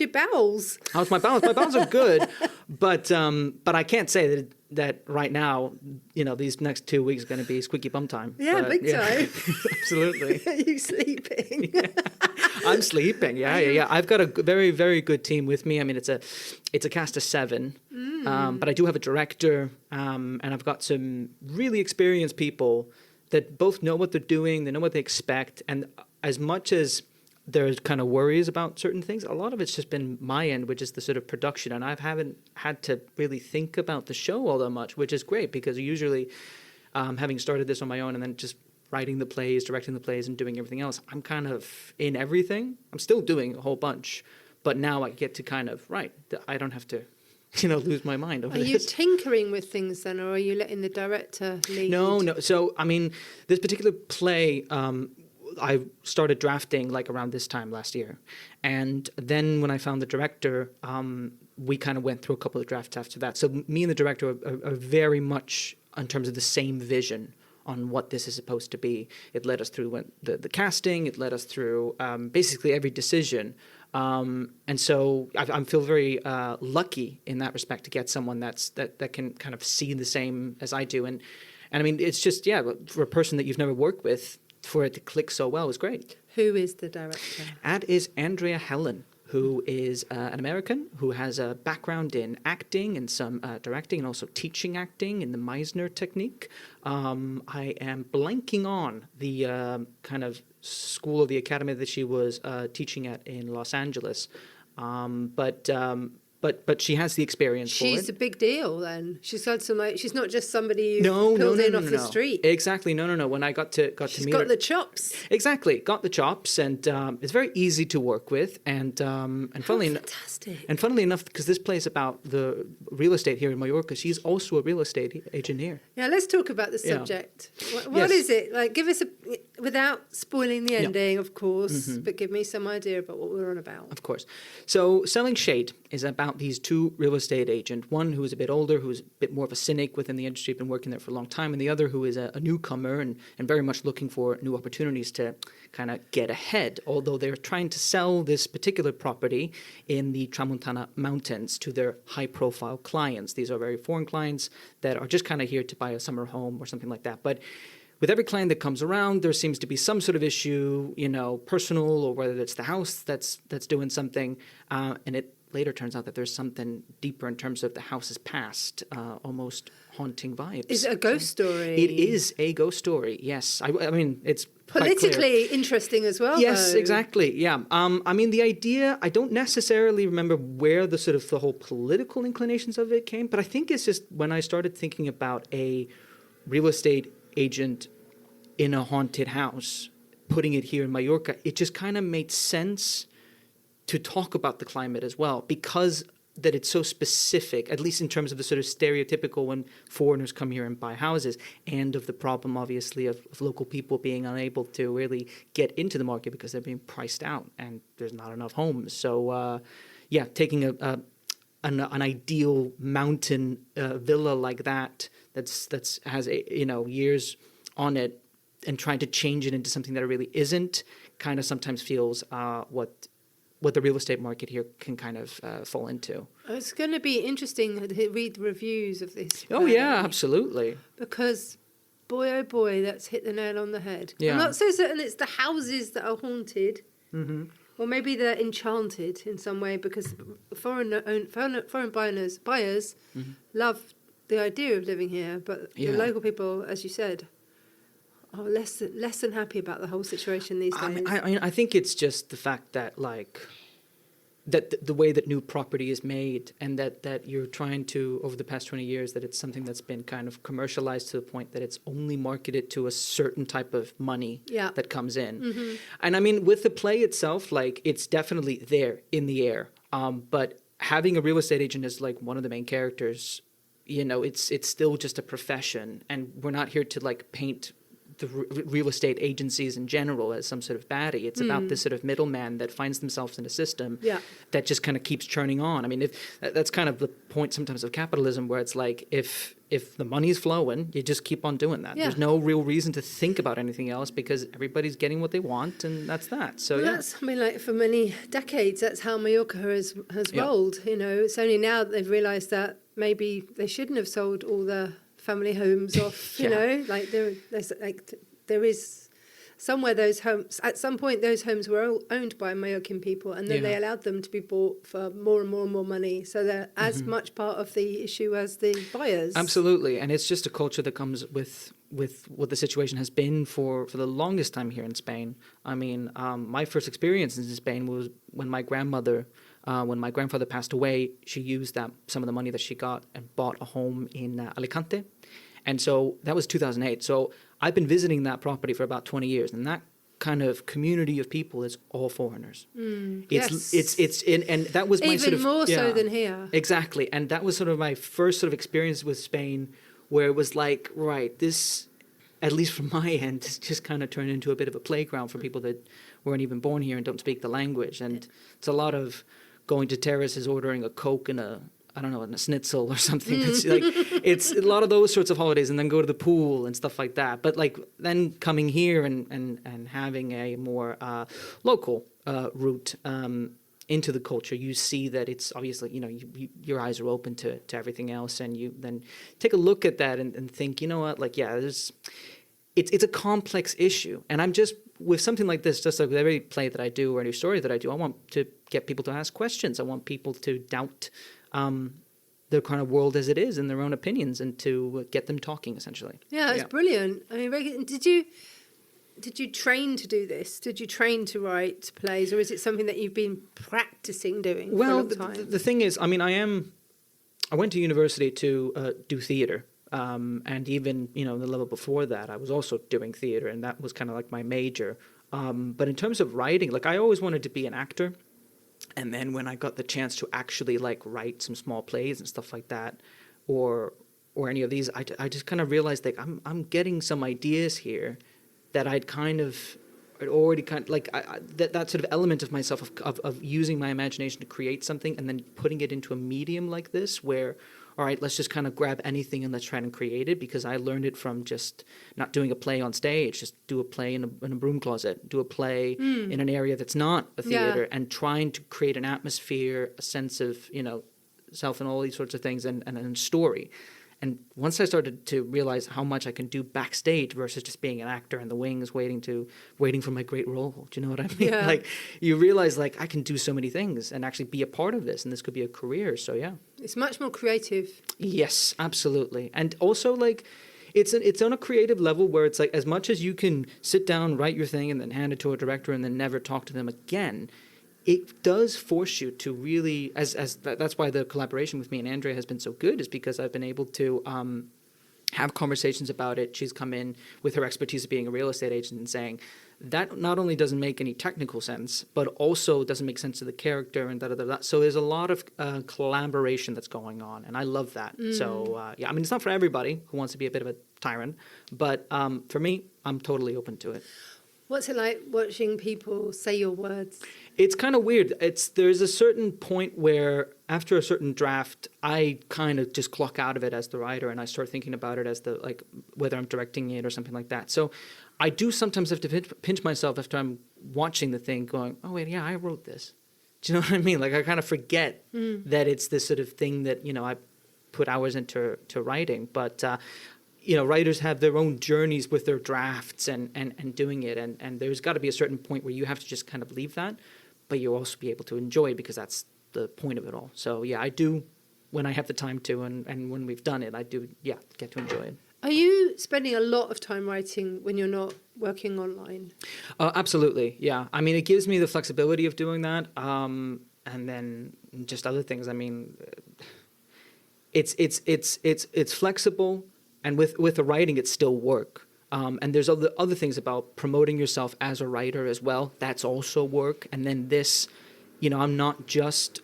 bowels? How's my bowels? My bowels are good, but I can't say that right now. These next 2 weeks are going to be squeaky bum time. Yeah, but, big time. Absolutely. Are you sleeping? I'm sleeping. Yeah. I've got a very, very good team with me. I mean, it's a cast of 7, but I do have a director, and I've got some really experienced people that both know what they're doing, they know what they expect, and as much as there's kind of worries about certain things, a lot of it's just been my end, which is the sort of production, and I haven't had to really think about the show all that much, which is great because usually, having started this on my own and then just writing the plays, directing the plays, and doing everything else, I'm kind of in everything. I'm still doing a whole bunch, but now I get to kind of, I don't have to, lose my mind over this. Are you tinkering with things then, or are you letting the director lead? No. So, I mean, this particular play, I started drafting like around this time last year. And then when I found the director, we kind of went through a couple of drafts after that. So me and the director are very much in terms of the same vision on what this is supposed to be. It led us through the casting. It led us through basically every decision. And so I feel very lucky in that respect to get someone that can kind of see the same as I do. And I mean, it's just, for a person that you've never worked with, for it to click so well was great. Who is the director? That is Andrea Helen, who is an American who has a background in acting and some directing and also teaching acting in the Meisner technique. I am blanking on the kind of school or the academy that she was teaching at in Los Angeles. But she has the experience for it. She's a big deal then. She's got some, she's not just somebody you pulled in off the street. Exactly. No. When I got to meet her. She's got the chops. Exactly. Got the chops, and it's very easy to work with. And funnily fantastic. And funnily enough, because this play is about the real estate here in Majorca, she's also a real estate agent here. Yeah, let's talk about the subject. What is it? Like, give us without spoiling the ending, of course, but give me some idea about what we're on about. Of course. So Selling Shade is about these two real estate agents, one who is a bit older, who's a bit more of a cynic within the industry, been working there for a long time, and the other who is a newcomer and very much looking for new opportunities to kind of get ahead, although they're trying to sell this particular property in the Tramontana Mountains to their high-profile clients. These are very foreign clients that are just kind of here to buy a summer home or something like that. But with every client that comes around, there seems to be some sort of issue, personal, or whether it's the house that's doing something, and it later turns out that there's something deeper in terms of the house's past, almost haunting vibes. Is it a ghost story? It is a ghost story, yes. I mean, it's politically interesting as well. Yes, though. exactly, yeah. I mean, the idea, I don't necessarily remember where the whole political inclinations of it came, but I think it's just when I started thinking about a real estate agent in a haunted house, putting it here in Majorca, it just kind of made sense to talk about the climate as well, because that it's so specific, at least in terms of the sort of stereotypical when foreigners come here and buy houses, and of the problem, obviously, of local people being unable to really get into the market because they're being priced out and there's not enough homes. So, taking an ideal mountain villa like that has years on it and trying to change it into something that it really isn't kind of sometimes feels what the real estate market here can kind of fall into. It's going to be interesting to read the reviews of this. Oh, yeah, absolutely. Because, boy, oh boy, that's hit the nail on the head. Yeah. I'm not so certain it's the houses that are haunted, or maybe they're enchanted in some way, because foreign buyers love the idea of living here, but the local people, as you said, are less than happy about the whole situation these days. I think it's just the fact that that the way that new property is made, and that you're trying to, over the past 20 years, that it's something that's been kind of commercialized to the point that it's only marketed to a certain type of money that comes in. And I mean, with the play itself, it's definitely there in the air. But having a real estate agent as one of the main characters, it's still just a profession, and we're not here to paint real estate agencies in general as some sort of baddie. It's about this sort of middleman that finds themselves in a system that just kind of keeps churning on. I mean, that's kind of the point sometimes of capitalism, where it's like if the money's flowing, you just keep on doing that. Yeah. There's no real reason to think about anything else because everybody's getting what they want, and that's that. So that's, I mean, like for many decades, that's how Mallorca has rolled. You know, it's only now that they've realised that maybe they shouldn't have sold all the family homes off. You know, like there is somewhere those homes, at some point those homes were all owned by Mallorcan people, and then they allowed them to be bought for more and more and more money, so they're as much part of the issue as the buyers. Absolutely, and it's just a culture that comes with what the situation has been for the longest time here in Spain. I mean, my first experience in Spain was when my grandfather passed away. She used some of the money that she got and bought a home in Alicante. And so that was 2008. So I've been visiting that property for about 20 years, and that kind of community of people is all foreigners. And that was my even more so than here. Exactly, and that was sort of my first sort of experience with Spain, where it was like, right, this, at least from my end, just kind of turned into a bit of a playground for people that weren't even born here and don't speak the language. And it's a lot of going to terraces, ordering a Coke and a schnitzel or something. It's like, it's a lot of those sorts of holidays, and then go to the pool and stuff like that. But like then coming here and having a more local route into the culture, you see that it's obviously, you know, your eyes are open to everything else, and you then take a look at that and think, you know what, like, yeah, it's a complex issue. And I'm just, with something like this, just like with every play that I do or any story that I do, I want to get people to ask questions. I want people to doubt the kind of world as it is and their own opinions, and to get them talking, essentially. Yeah, it's brilliant. I mean, Reginn, did you train to do this? Did you train to write plays, or is it something that you've been practicing doing for a long time? The thing is, I mean, I went to university to do theatre. And even, you know, the level before that, I was also doing theatre, and that was kind of like my major. But in terms of writing, like, I always wanted to be an actor. And then when I got the chance to actually like write some small plays and stuff like that, or any of these, I just kind of realized like I'm getting some ideas here that I'd already kind of like that sort of element of myself of using my imagination to create something, and then putting it into a medium like this, where, all right, let's just kind of grab anything and let's try and create it, because I learned it from just not doing a play on stage, just do a play in a broom closet, do a play in an area that's not a theater, and trying to create an atmosphere, a sense of, you know, self and all these sorts of things, and a story. And once I started to realize how much I can do backstage versus just being an actor in the wings waiting for my great role, do you know what I mean? Yeah. Like, you realize like I can do so many things and actually be a part of this, and this could be a career. So yeah. It's much more creative. Yes, absolutely. And also like it's on a creative level where it's like, as much as you can sit down, write your thing, and then hand it to a director and then never talk to them again, it does force you to really, that's why the collaboration with me and Andrea has been so good, is because I've been able to have conversations about it. She's come in with her expertise of being a real estate agent and saying, that not only doesn't make any technical sense, but also doesn't make sense to the character, and da-da-da-da. So there's a lot of collaboration that's going on, and I love that. So, yeah, I mean, it's not for everybody who wants to be a bit of a tyrant, but for me, I'm totally open to it. What's it like watching people say your words? It's kind of weird. There's a certain point where after a certain draft, I kind of just clock out of it as the writer, and I start thinking about it as whether I'm directing it or something like that. So I do sometimes have to pinch myself after I'm watching the thing going, oh wait, yeah, I wrote this. Do you know what I mean? Like, I kind of forget that it's this sort of thing that, you know, I put hours into writing. But you know, writers have their own journeys with their drafts and doing it. And there's got to be a certain point where you have to just kind of leave that, but you'll also be able to enjoy it, because that's the point of it all. So, yeah, I do, when I have the time to, and when we've done it, I do, yeah, get to enjoy it. Are you spending a lot of time writing when you're not working online? Absolutely, yeah. I mean, it gives me the flexibility of doing that. And then just other things. I mean, it's flexible. And with the writing, it's still work. And there's other things about promoting yourself as a writer as well. That's also work. And then this, you know, I'm not just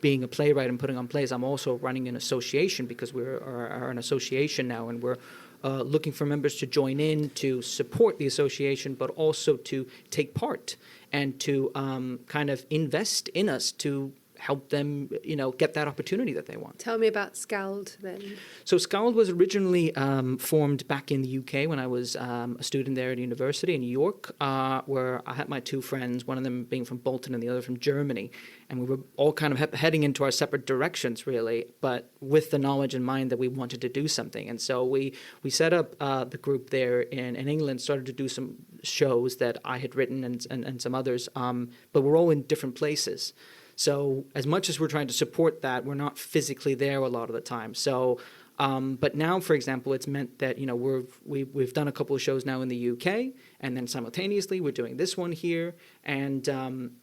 being a playwright and putting on plays. I'm also running an association, because we are an association now, and we're looking for members to join in, to support the association, but also to take part and to kind of invest in us to help them, get that opportunity that they want. Tell me about Scald then. So Scald was originally formed back in the UK when I was a student there at university in New York, where I had my two friends, one of them being from Bolton and the other from Germany. And we were all kind of heading into our separate directions, really, but with the knowledge in mind that we wanted to do something. And so we set up the group there in England, started to do some shows that I had written and some others, but we're all in different places. So as much as we're trying to support that, we're not physically there a lot of the time. So, but now, for example, it's meant that, we've done a couple of shows now in the UK, and then simultaneously we're doing this one here. And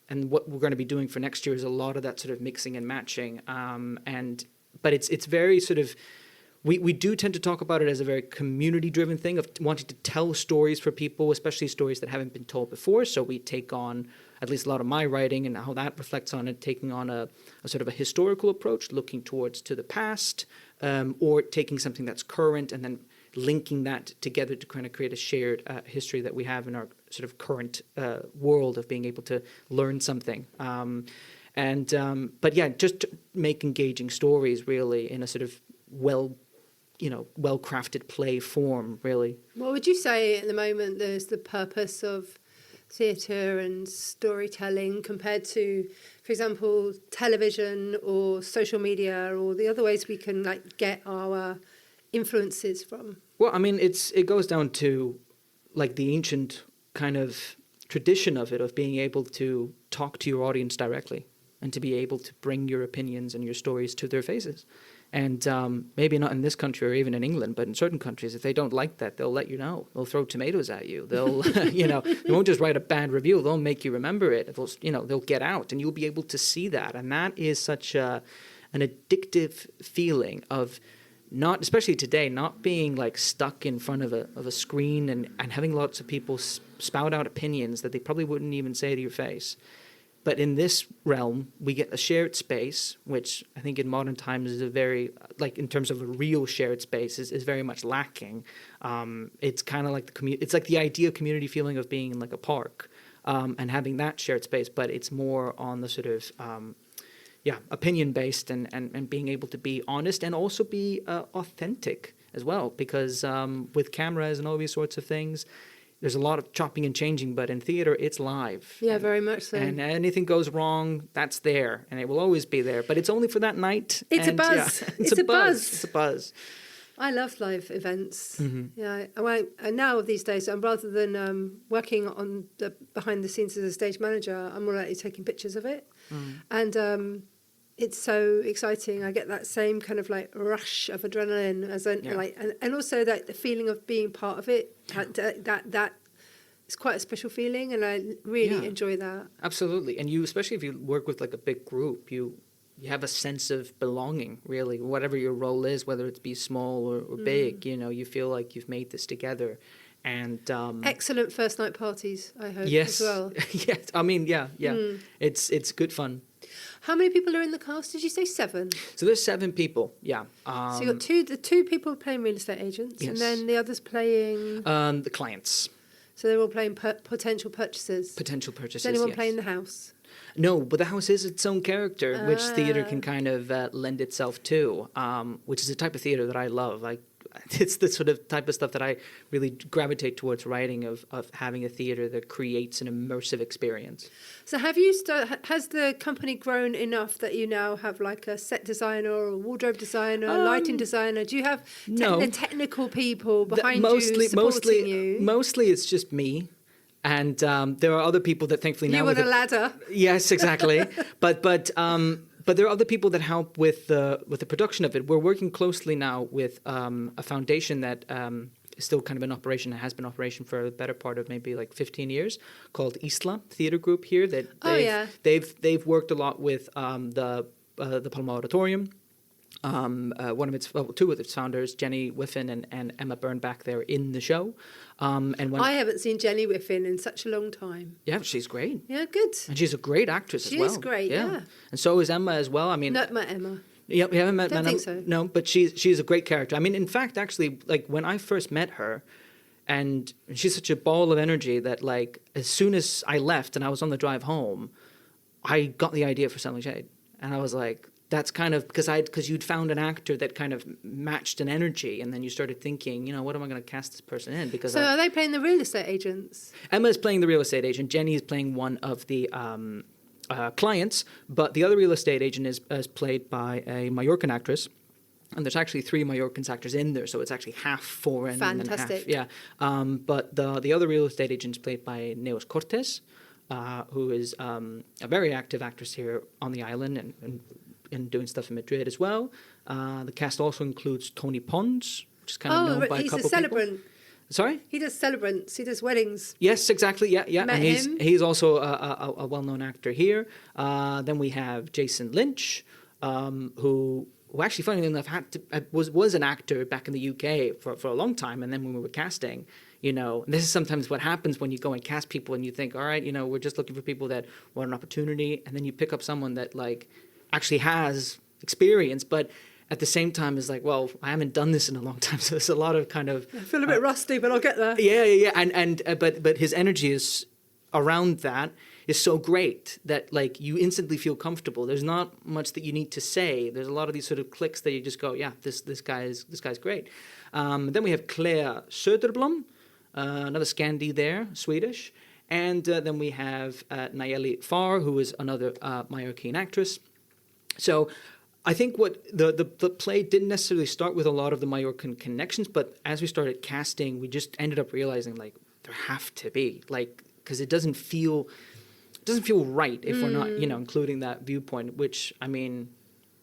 what we're going to be doing for next year is a lot of that sort of mixing and matching. But it's very sort of, we do tend to talk about it as a very community-driven thing of wanting to tell stories for people, especially stories that haven't been told before. So we take on at least a lot of my writing and how that reflects on it, taking on a sort of a historical approach, looking towards to the past, or taking something that's current and then linking that together to kind of create a shared history that we have in our sort of current world of being able to learn something. But yeah, just to make engaging stories really in a sort of well-crafted play form, really. What would you say at the moment there's the purpose of theatre and storytelling compared to, for example, television or social media or the other ways we can get our influences from? Well, I mean, it goes down to the ancient kind of tradition of it, of being able to talk to your audience directly and to be able to bring your opinions and your stories to their faces. And maybe not in this country or even in England, but in certain countries, if they don't like that, they'll let you know. They'll throw tomatoes at you. They'll, they won't just write a bad review. They'll make you remember it. They'll get out, and you'll be able to see that. And that is such an addictive feeling of not, especially today, not being stuck in front of a screen and having lots of people spout out opinions that they probably wouldn't even say to your face. But in this realm, we get a shared space, which I think in modern times is a very, in terms of a real shared space, is very much lacking. It's kind of like it's like the ideal community feeling of being in a park and having that shared space, but it's more on the sort of, opinion-based and being able to be honest and also be authentic as well, because with cameras and all these sorts of things, there's a lot of chopping and changing, but in theatre, it's live. Yeah, very much so. And anything goes wrong, that's there, and it will always be there. But it's only for that night. It's a buzz. Yeah, it's a buzz. It's a buzz. I love live events. Mm-hmm. Yeah, and now these days, rather than working on the behind the scenes as a stage manager, I'm more likely taking pictures of it. And it's so exciting. I get that same kind of rush of adrenaline and also that the feeling of being part of it. That is quite a special feeling, and I really enjoy that. Absolutely, and you, especially if you work with a big group, you have a sense of belonging. Really, whatever your role is, whether it's be small or big, you feel like you've made this together. And excellent first night parties, I hope. Yes, as well. Yes. I mean, yeah. It's good fun. How many people are in the cast? Did you say 7? So there's 7 people. Yeah. So you got the two people playing real estate agents, yes. And then the others playing the clients. So they're all playing potential purchasers. Potential purchasers. Is anyone yes. playing the house? No, but the house is its own character, which theatre can kind of lend itself to, which is a type of theatre that I love. It's the sort of type of stuff that I really gravitate towards writing, of having a theatre that creates an immersive experience. So has the company grown enough that you now have a set designer or a wardrobe designer, a lighting designer? Do you have the technical people behind you supporting you? Mostly it's just me. And there are other people that thankfully now... You on a ladder. Yes, exactly. But there are other people that help with the production of it. We're working closely now with a foundation that is still kind of in operation. It has been in operation for a better part of maybe 15 years, called Iceland Theatre Group here. They've worked a lot with the Palma Auditorium. Two of its founders, Jenny Whiffen and Emma Byrne-Back, there in the show. I haven't seen Jenny Whiffen in such a long time. Yeah, she's great. Yeah, good. And she's a great actress as well. She is great, yeah. And so is Emma as well. I mean, not met Emma. Yeah, we haven't met. Don't think so. No, but she's a great character. I mean, in fact, actually, like when I first met her, and she's such a ball of energy that like as soon as I left and I was on the drive home, I got the idea for Selling Shade, and I was like, that's kind of because you'd found an actor that kind of matched an energy, and then you started thinking, what am I going to cast this person in? Because are they playing the real estate agents? Emma's playing the real estate agent. Jenny is playing one of the clients, but the other real estate agent is played by a Majorcan actress. And there's actually 3 Majorcan actors in there, so it's actually half foreign. Fantastic. And then half, but the other real estate agent is played by Neos Cortes, who is a very active actress here on the island and doing stuff in Madrid as well. The cast also includes Tony Pons, which is kind of known by a couple people. He's a celebrant. Sorry? He does celebrants. He does weddings. Yes, exactly. Yeah. Met And he's also a well-known actor here. Then we have Jason Lynch, who actually, funnily enough, was an actor back in the UK for a long time. And then when we were casting, and this is sometimes what happens when you go and cast people and you think, all right, we're just looking for people that want an opportunity. And then you pick up someone that like actually has experience, but at the same time is like, well, I haven't done this in a long time. So there's a lot of kind of... I feel a bit rusty, but I'll get there. Yeah. But his energy is around that is so great that like you instantly feel comfortable. There's not much that you need to say. There's a lot of these sort of clicks that you just go, yeah, this guy's great. Then we have Claire Söderblom, another Scandi there, Swedish. And then we have Nayeli Farr, who is another Majorcan actress. So I think what the play didn't necessarily start with a lot of the Majorcan connections, but as we started casting, we just ended up realizing like there have to be, like, because it doesn't feel right if we're not including that viewpoint, which I mean,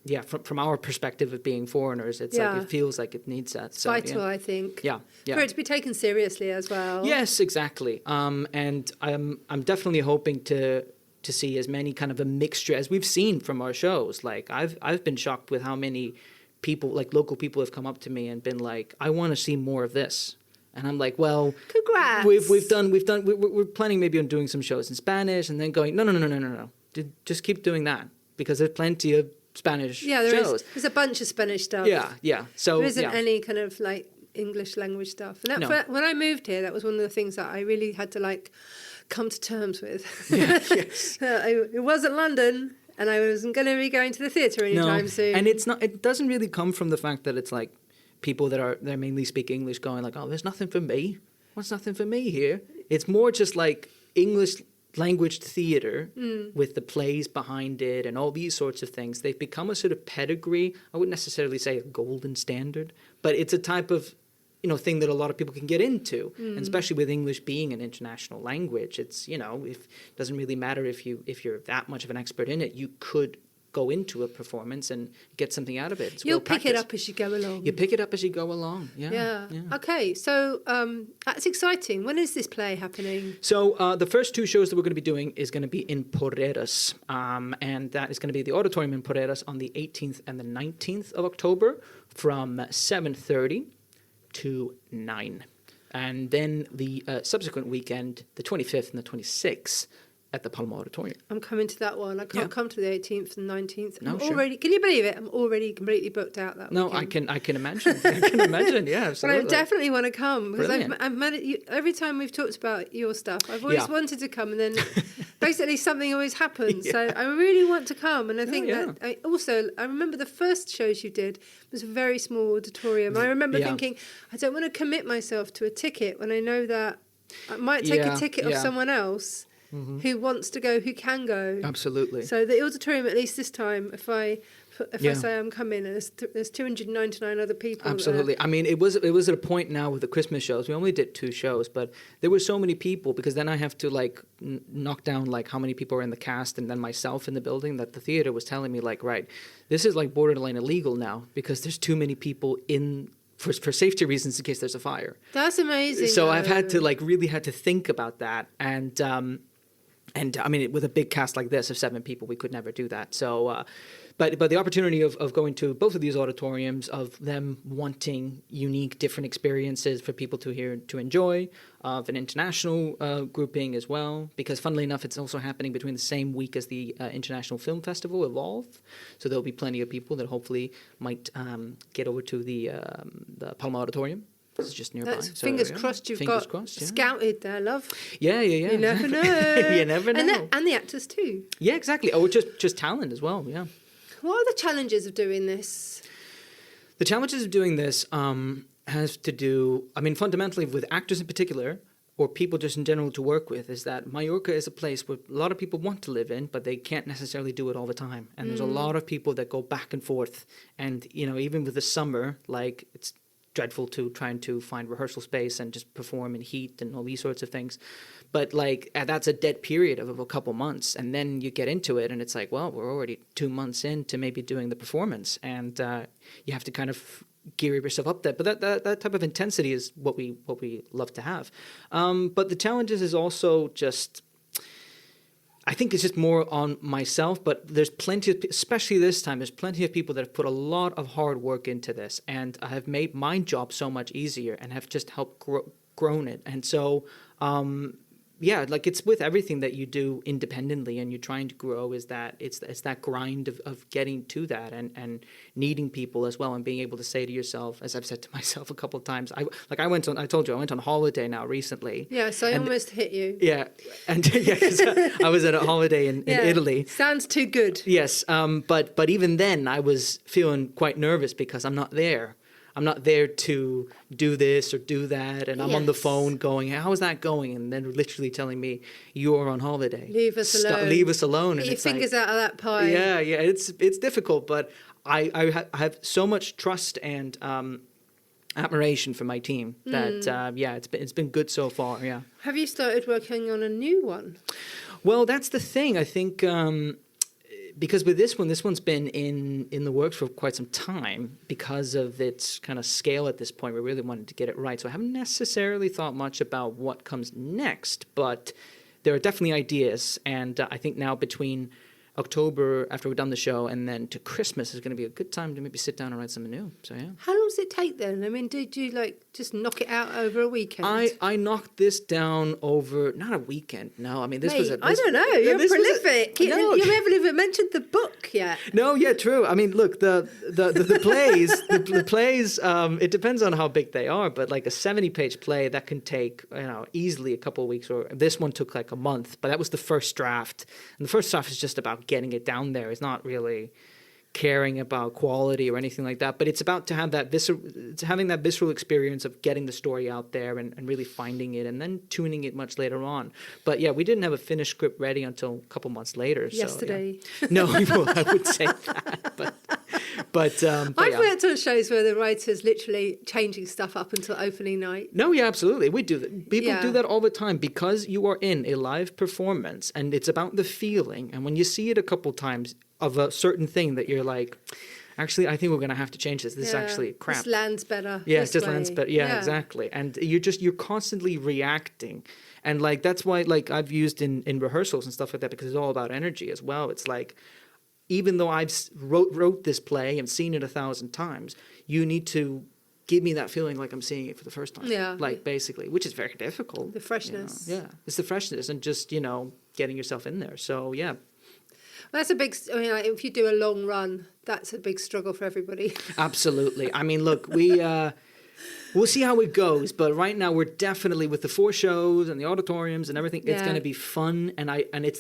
yeah, from our perspective of being foreigners, it's like it feels like it needs that. It's vital, I think. Yeah. For it to be taken seriously as well. Yes, exactly. And I'm definitely hoping to see as many kind of a mixture as we've seen from our shows. Like I've been shocked with how many people, like local people, have come up to me and been like, I want to see more of this. And I'm like, well, congrats. We're planning maybe on doing some shows in Spanish, and then going, no. Just keep doing that, because there's plenty of Spanish shows. There's a bunch of Spanish stuff. Yeah. So there isn't any kind of like English language stuff. And when I moved here, that was one of the things that I really had to like come to terms with. Yes. It wasn't London, and I wasn't going to be going to the theatre anytime soon. And it doesn't really come from the fact that it's like people that mainly speak English going like, oh, there's nothing for me. What's nothing for me here? It's more just like English language theatre with the plays behind it and all these sorts of things. They've become a sort of pedigree. I wouldn't necessarily say a golden standard, but it's a type of thing that a lot of people can get into, and especially with English being an international language. It's it doesn't really matter if you're that much of an expert in it. You could go into a performance and get something out of it. You'll pick it up as you go along. You pick it up as you go along. Yeah. Okay, so that's exciting. When is this play happening? So the first 2 shows that we're going to be doing is going to be in Porreras, and that is going to be the auditorium in Porreras on the 18th and the 19th of October from 7:30 to 9. And then the subsequent weekend, the 25th and the 26th, at the Palma Auditorium. I'm coming to that one. I can't come to the 18th and 19th. No, already, can you believe it? I'm already completely booked out that weekend. I can imagine. I can imagine, yeah, absolutely. But I definitely want to come, because Brilliant. I've met it, every time we've talked about your stuff, I've always wanted to come, and then basically something always happens. Yeah. So I really want to come, and I think that I remember the first shows you did was a very small auditorium. I remember thinking, I don't want to commit myself to a ticket when I know that I might take a ticket of someone else. Mm-hmm. Who wants to go, who can go. Absolutely. So the auditorium, at least this time, if I say I'm coming, and there's 299 other people. Absolutely. I mean, it was at a point now with the Christmas shows. We only did 2 shows, but there were so many people, because then I have to like knock down like how many people are in the cast and then myself in the building, that the theater was telling me like, right, this is like borderline illegal now, because there's too many people in for safety reasons in case there's a fire. That's amazing. So I've had to really think about that, and I mean, with a big cast like this of 7 people, we could never do that. So, But the opportunity of going to both of these auditoriums, of them wanting unique, different experiences for people to enjoy, of an international grouping as well, because funnily enough, it's also happening between the same week as the International Film Festival, Evolve. So there'll be plenty of people that hopefully might get over to the Palma Auditorium. This is just nearby. So, fingers crossed you've got scouted there, love. Yeah. You never know. You never know. And the actors too. Yeah, exactly. Oh, just talent as well, yeah. What are the challenges of doing this? The challenges of doing this has to do, fundamentally with actors in particular, or people just in general to work with, is that Majorca is a place where a lot of people want to live in, but they can't necessarily do it all the time. And there's a lot of people that go back and forth. And, even with the summer, like, it's dreadful to trying to find rehearsal space and just perform in heat and all these sorts of things. But like that's a dead period of a couple months, and then you get into it and it's like, well, we're already 2 months into maybe doing the performance, and you have to kind of gear yourself up there. But that type of intensity is what we love to have. But the challenges is also just, I think it's just more on myself, but there's plenty of, especially this time, there's plenty of people that have put a lot of hard work into this and have made my job so much easier and have just helped grown it. And so, like it's with everything that you do independently and you're trying to grow, is that it's that grind of getting to that and needing people as well, and being able to say to yourself, as I've said to myself a couple of times, I told you I went on holiday now recently. Yeah, so I almost hit you. Yeah, and 'cause I was at a holiday in Italy. Sounds too good. Yes, but even then I was feeling quite nervous because I'm not there. I'm not there to do this or do that, and I'm on the phone going, how is that going? And then literally telling me, you're on holiday. Leave us alone. Leave us alone. Get your fingers out of that pie. Yeah, it's difficult, but I have so much trust and admiration for my team that, it's been good so far, yeah. Have you started working on a new one? Well, that's the thing. I think because with this one's been in the works for quite some time because of its kind of scale at this point. We really wanted to get it right. So I haven't necessarily thought much about what comes next, but there are definitely ideas. And I think now between October, after we've done the show, and then to Christmas is going to be a good time to maybe sit down and write something new. So, yeah. How long does it take then? I mean, did you just knock it out over a weekend? I knocked this down over, not a weekend, no. I mean, this was a... I don't know, you're prolific. You haven't even mentioned the book yet. No, yeah, true. I mean, look, the plays, it depends on how big they are, but like a 70-page play, that can take, easily a couple of weeks, or this one took like a month, but that was the first draft. And the first draft is just about getting it down there. It's not really caring about quality or anything like that, but it's about to have that having that visceral experience of getting the story out there and really finding it and then tuning it much later on. But yeah, we didn't have a finished script ready until a couple months later. Yesterday. So, yeah. No, I would say that, but I've worked on shows where the writer's literally changing stuff up until opening night. No, yeah, absolutely. We do that. People do that all the time because you are in a live performance and it's about the feeling. And when you see it a couple times of a certain thing that you're like, actually, I think we're going to have to change this. This is actually crap. This lands better. Yeah, it just lands better. Yeah, exactly. And you're constantly reacting. And like, that's why like I've used in rehearsals and stuff like that, because it's all about energy as well. It's like, even though I've wrote this play and seen it 1,000 times, you need to give me that feeling like I'm seeing it for the first time. Yeah. Like basically, which is very difficult. The freshness. Yeah, it's the freshness and just, getting yourself in there. So yeah. Well, that's a big, if you do a long run, that's a big struggle for everybody. Absolutely. I mean, look, we'll see how it goes, but right now we're definitely with the 4 shows and the auditoriums and everything. It's going to be fun, and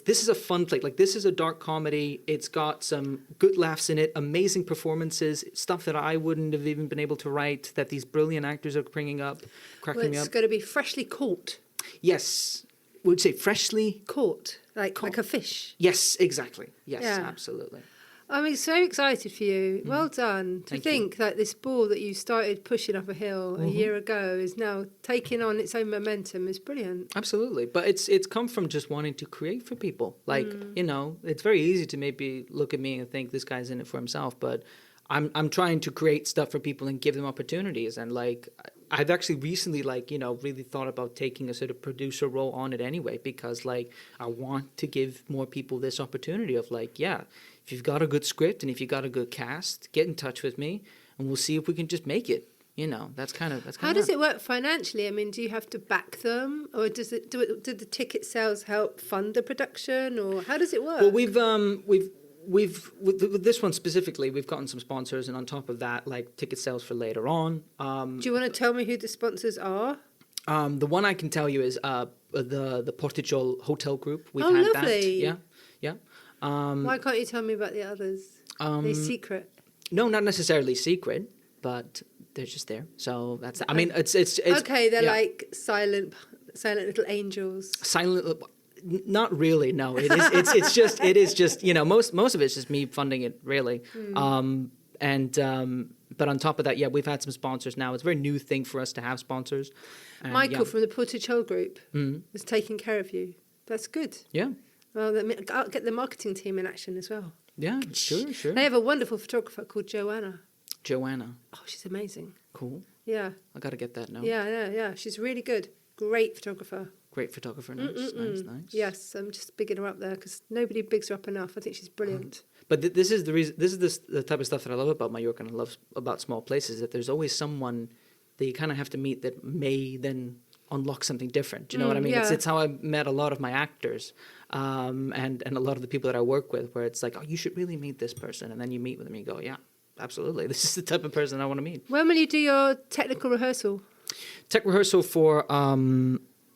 this is a fun play. Like, this is a dark comedy. It's got some good laughs in it, amazing performances, stuff that I wouldn't have even been able to write. That these brilliant actors are cracking me up. It's going to be freshly caught. Yes, would say freshly caught, like a fish. Yes, exactly. Yes, absolutely. I'm so excited for you. Well done. To think that this ball that you started pushing up a hill a year ago is now taking on its own momentum is brilliant. Absolutely. But it's come from just wanting to create for people. Like, it's very easy to maybe look at me and think this guy's in it for himself, but I'm trying to create stuff for people and give them opportunities. And like, I've actually recently really thought about taking a sort of producer role on it anyway, because like I want to give more people this opportunity of like, if you've got a good script and if you've got a good cast, get in touch with me and we'll see if we can just make it. That's kind of How does it work financially? I mean, do you have to back them, or do the ticket sales help fund the production, or how does it work? Well, we've with this one specifically, we've gotten some sponsors, and on top of that, like ticket sales for later on. Do you want to tell me who the sponsors are? The one I can tell you is the Portugal Hotel Group. We've Oh, had lovely. that. Yeah. Why can't you tell me about the others? They're secret. No, not necessarily secret, but they're just there. So that's. I mean, it's Okay, they're yeah. like silent little angels. Silent. Not really. No, it is. It is just. Most of it's just me funding it, really. But on top of that, yeah, we've had some sponsors now. It's a very new thing for us to have sponsors. And, Michael from the Portugal Group was taking care of you. That's good. Yeah. Well, I'll get the marketing team in action as well. Yeah. Sure. They have a wonderful photographer called Joanna. Joanna. Oh, she's amazing. Cool. Yeah. I got to get that now. Yeah. She's really good. Great photographer. Great photographer. Nice. Yes, I'm just bigging her up there because nobody bigs her up enough. I think she's brilliant. But this is the reason. This is the type of stuff that I love about Majorca and I love about small places. That there's always someone that you kind of have to meet that may then unlock something different. Do you know what I mean? Yeah. It's how I met a lot of my actors, and a lot of the people that I work with. Where it's like, oh, you should really meet this person, and then you meet with them, and you go, yeah, absolutely, this is the type of person I want to meet. When will you do your technical rehearsal? Tech rehearsal for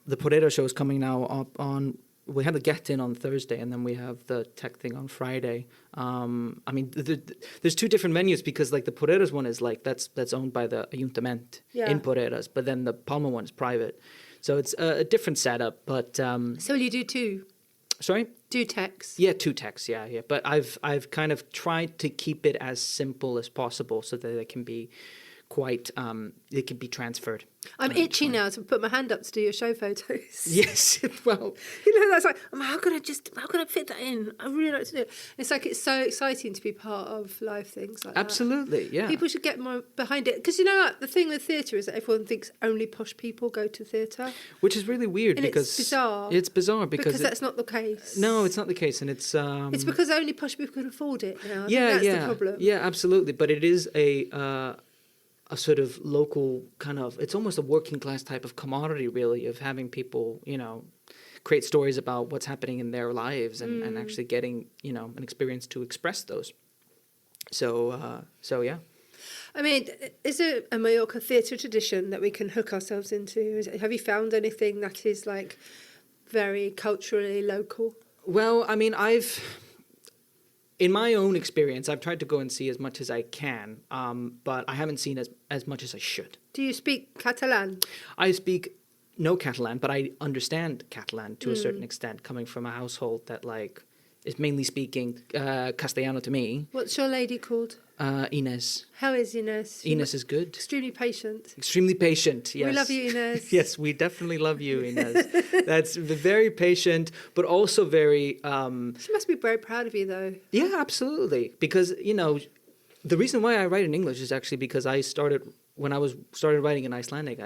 the Porero show is coming now up on. We have the get-in on Thursday, and then we have the tech thing on Friday. I mean, there's two different venues because, like, the Porreras one is like that's owned by the Ayuntament in Porreras, but then the Palma one is private, so it's a different setup. But So will you do two? sorry, Do techs? yeah, two techs, yeah. But I've kind of tried to keep it as simple as possible so that it can be quite it can be transferred. I'm itchy now to put my hand up to do your show photos. Yes, well, That's like, how can I fit that in? I really like to do it. It's like, it's so exciting to be part of live things like that. absolutely, yeah. People should get more behind it. Because, what, the thing with theatre is that everyone thinks only posh people go to theatre. Which is really weird And because it's bizarre. It's bizarre because That's not the case. no, it's not the case, and it's It's because only posh people can afford it now. I yeah, think that's the problem. Yeah, absolutely. But it is a sort of local kind of, it's almost a working class type of commodity, really, of having people, create stories about what's happening in their lives and actually getting, an experience to express those. So yeah. I mean, is there a Mallorca theatre tradition that we can hook ourselves into? Have you found anything that is like very culturally local? Well, I mean, in my own experience, I've tried to go and see as much as I can, but I haven't seen as much as I should. Do you speak Catalan? I speak no Catalan, but I understand Catalan to a certain extent, coming from a household that is mainly speaking Castellano to me. What's your lady called? Inez. How is Inez? Inez is good. Extremely patient. Extremely patient, yes. We love you, Inez. Yes, we definitely love you, Inez. That's very patient, but also very... She must be very proud of you, though. Yeah, absolutely. Because, the reason why I write in English is actually because when I started writing in Icelandic,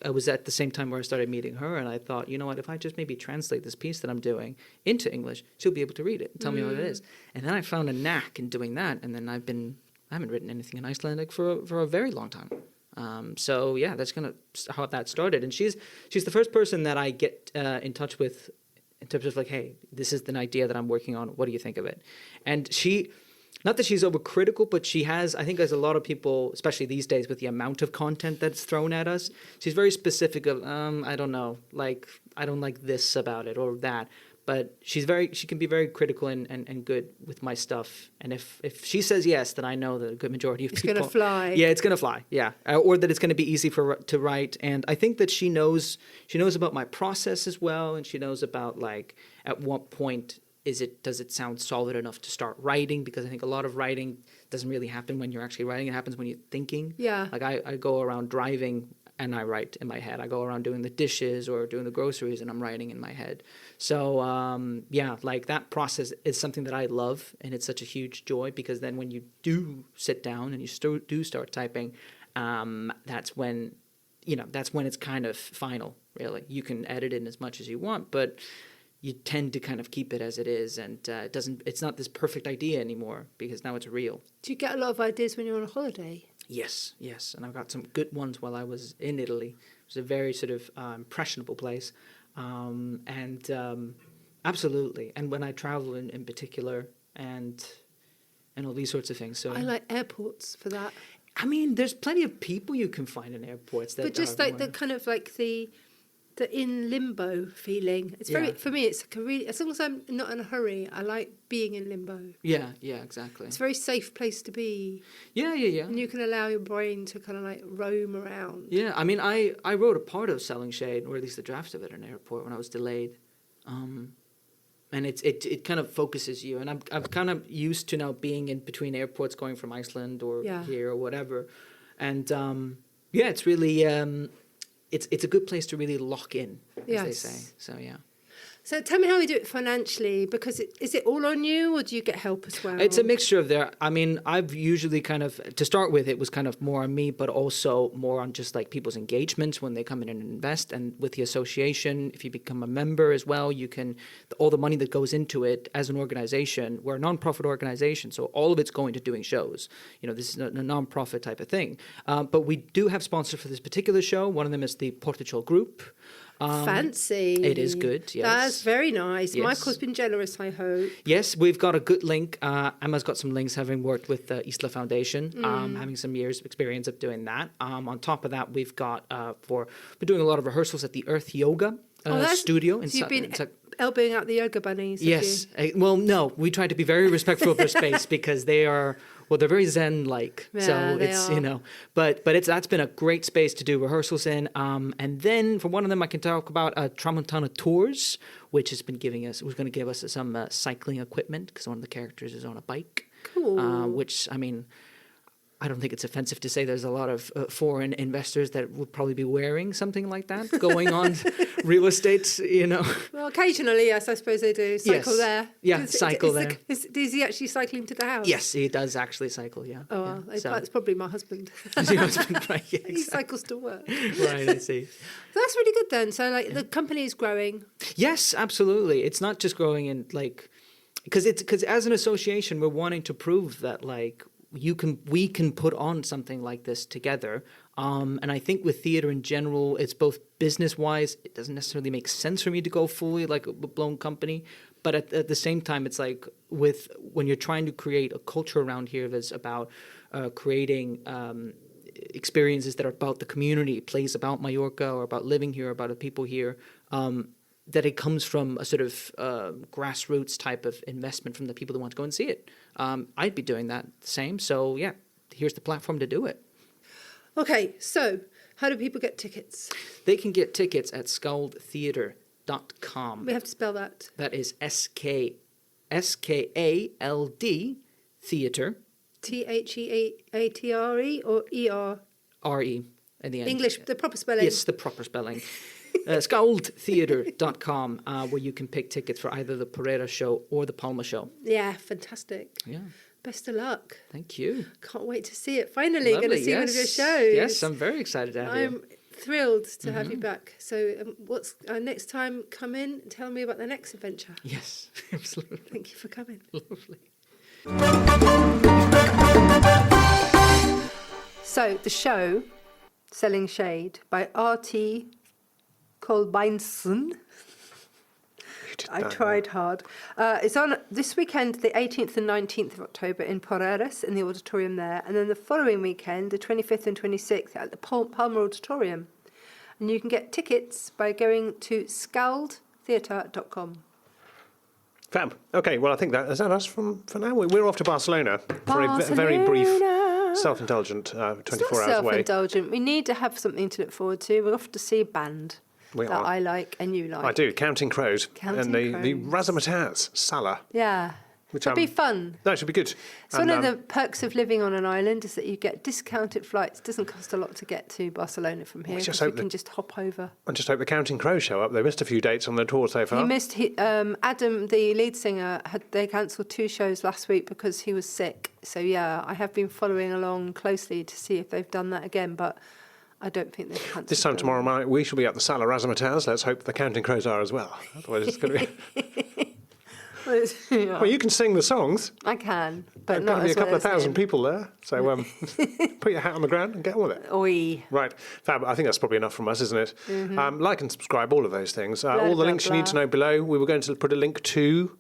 I was at the same time where I started meeting her, and I thought, you know what, if I just maybe translate this piece that I'm doing into English, she'll be able to read it and tell me what it is. And then I found a knack in doing that, and then I haven't written anything in Icelandic for a very long time. So yeah, that's kind of how that started. And she's the first person that I get in touch with in terms of like, hey, this is an idea that I'm working on. What do you think of it? And she... Not that she's overcritical, but she has, I think as a lot of people, especially these days with the amount of content that's thrown at us, she's very specific of, I don't know, like, I don't like this about it or that. But she can be very critical and good with my stuff. And if she says yes, then I know that a good majority of people... It's going to fly. Yeah, it's going to fly, yeah. Or that it's going to be easy to write. And I think that she knows about my process as well. And she knows about, like, at what point... does it sound solid enough to start writing? Because I think a lot of writing doesn't really happen when you're actually writing. It happens when you're thinking. Yeah. Like I go around driving and I write in my head. I go around doing the dishes or doing the groceries and I'm writing in my head. So yeah, like that process is something that I love, and it's such a huge joy because then when you do sit down and you do start typing, that's when it's kind of final. Really, you can edit in as much as you want, but you tend to kind of keep it as it is, and it's not this perfect idea anymore because now it's real. Do you get a lot of ideas when you're on a holiday? Yes, and I've got some good ones while I was in Italy. It was a very sort of impressionable place, and absolutely. And when I travel in particular, and all these sorts of things. So I like airports for that. I mean, there's plenty of people you can find in airports. But just like the kind of like the in limbo feeling. It's very, for me, it's like a really, as long as I'm not in a hurry, I like being in limbo. Yeah, exactly. It's a very safe place to be. Yeah. And you can allow your brain to kind of like roam around. Yeah, I mean, I wrote a part of Selling Shade, or at least a draft of it in an airport when I was delayed. And it kind of focuses you. And I'm kind of used to now being in between airports going from Iceland or here or whatever. And it's really... It's a good place to really lock in, as they say. So, yeah. So tell me how we do it financially, because is it all on you, or do you get help as well? It's a mixture of there. I mean, I've usually kind of, to start with, it was kind of more on me, but also more on just like people's engagements when they come in and invest. And with the association, if you become a member as well, you can, all the money that goes into it as an organization, we're a nonprofit organization, so all of it's going to doing shows. You know, this is a nonprofit type of thing. But we do have sponsors for this particular show. One of them is the Portugal Group. Fancy. It is good, yes. That's very nice. Yes. Michael's been generous, I hope. Yes, we've got a good link. Emma's got some links, having worked with the Isla Foundation, having some years of experience of doing that. On top of that, we've got, we're doing a lot of rehearsals at the Earth Yoga studio. So you've been elbowing out the yoga bunnies. Yes. Well, no, we try to be very respectful of their space because they are... Well, they're very Zen-like, yeah, so it's but that's been a great space to do rehearsals in. And then for one of them, I can talk about Tramontana Tours, which has been was going to give us some cycling equipment because one of the characters is on a bike. Cool. Which, I mean, I don't think it's offensive to say there's a lot of foreign investors that would probably be wearing something like that going on real estate, you know. Well, occasionally, yes, I suppose they do. Cycle there. Yeah, cycle there. Is he actually cycling to the house? Yes, he does actually cycle, yeah. Oh, well, yeah. that's probably my husband. Your husband, right, yeah, exactly. He cycles to work. Right, I see. That's really good then. So, like, the company is growing. Yes, absolutely. It's not just growing in, like... Because as an association, we're wanting to prove that, like... we can put on something like this together. And I think with theatre in general, it's both business-wise, it doesn't necessarily make sense for me to go fully like a blown company. But at the same time, it's like when you're trying to create a culture around here that's about creating experiences that are about the community, plays about Majorca or about living here, about the people here, that it comes from a sort of grassroots type of investment from the people that want to go and see it. I'd be doing that the same. So, yeah, here's the platform to do it. Okay, so how do people get tickets? They can get tickets at skaldtheatre.com. We have to spell that. That is SKALD theatre. THEATRE or ER? RE at the end. English, the proper spelling. Yes, the proper spelling. Skaldtheatre.com, where you can pick tickets for either the Pereira show or the Palma show. Yeah, fantastic. Yeah. Best of luck. Thank you. Can't wait to see it. Finally, Lovely, going to see one of your shows. Yes, I'm very excited to have you. I'm thrilled to have you back. So what's next time? Come in and tell me about the next adventure. Yes, absolutely. Thank you for coming. Lovely. So the show, Selling Shade, by R.T. Kolbeinsson. I tried hard. It's on this weekend, the 18th and 19th of October in Porreres, in the auditorium there. And then the following weekend, the 25th and 26th, at the Palma Auditorium. And you can get tickets by going to skaldtheatre.com. Fab. Okay, well, I think is that us for now? We're off to Barcelona for a very brief, self-indulgent 24 It's not hours away. self-indulgent. We need to have something to look forward to. We're off to see a band I like and you like. I do. Counting Crows. Counting and the Crows. Razzmatazz, Salah. Yeah. It'll be fun. No, it should be good. So one of the perks of living on an island is that you get discounted flights. It doesn't cost a lot to get to Barcelona from here because you can just hop over. I just hope the Counting Crows show up. They missed a few dates on their tour so far. He missed Adam, the lead singer. They cancelled 2 shows last week because he was sick. So yeah, I have been following along closely to see if they've done that again. But I don't think they've cancelled. This time tomorrow night, we shall be at the Sala Razzmatazz. Let's hope the Counting Crows are as well. Otherwise, it's going to be. Well, you can sing the songs. I can, but There's not going to be as a couple well of thousand as people there. So put your hat on the ground and get on with it. Oi. Right, Fab, I think that's probably enough from us, isn't it? Like and subscribe, all of those things. Blah, All the blah, links you need to blah. know below. We were going to put a link to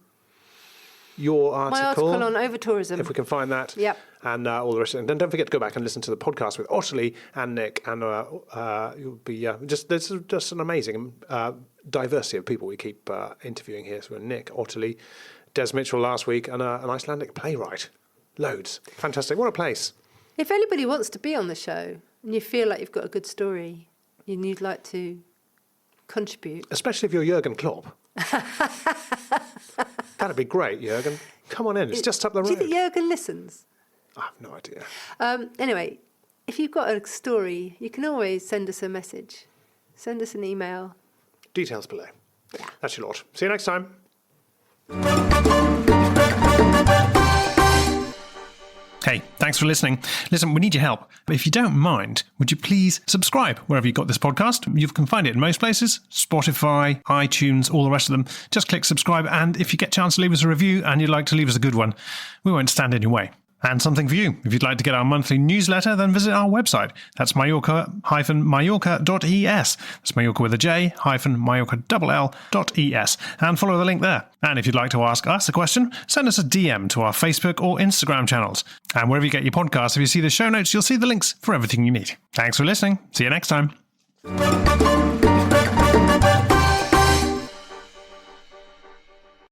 your My article on over-tourism. if we can find that. Yep. And all the rest of it. And then don't forget to go back and listen to the podcast with Ottilie and Nick. And you'll be there's just an amazing diversity of people we keep interviewing here. So Nick, Ottilie, Des Mitchell last week, and an Icelandic playwright. Loads. Fantastic. What a place. If anybody wants to be on the show and you feel like you've got a good story and you'd like to contribute. Especially if you're Jürgen Klopp. That'd be great, Jürgen. Come on in. It's just up the road. Do you think Jürgen listens? I have no idea. Anyway, if you've got a story, you can always send us a message. Send us an email. Details below. Yeah. That's your lot. See you next time. Hey, thanks for listening. Listen, we need your help. But if you don't mind, would you please subscribe wherever you got this podcast? You can find it in most places, Spotify, iTunes, all the rest of them. Just click subscribe, and if you get a chance to leave us a review and you'd like to leave us a good one, we won't stand in your way. And something for you. If you'd like to get our monthly newsletter, then visit our website. That's Majorca-Mallorca.es. That's Majorca with a J, Majorca-ES. And follow the link there. And if you'd like to ask us a question, send us a DM to our Facebook or Instagram channels. And wherever you get your podcasts, if you see the show notes, you'll see the links for everything you need. Thanks for listening. See you next time.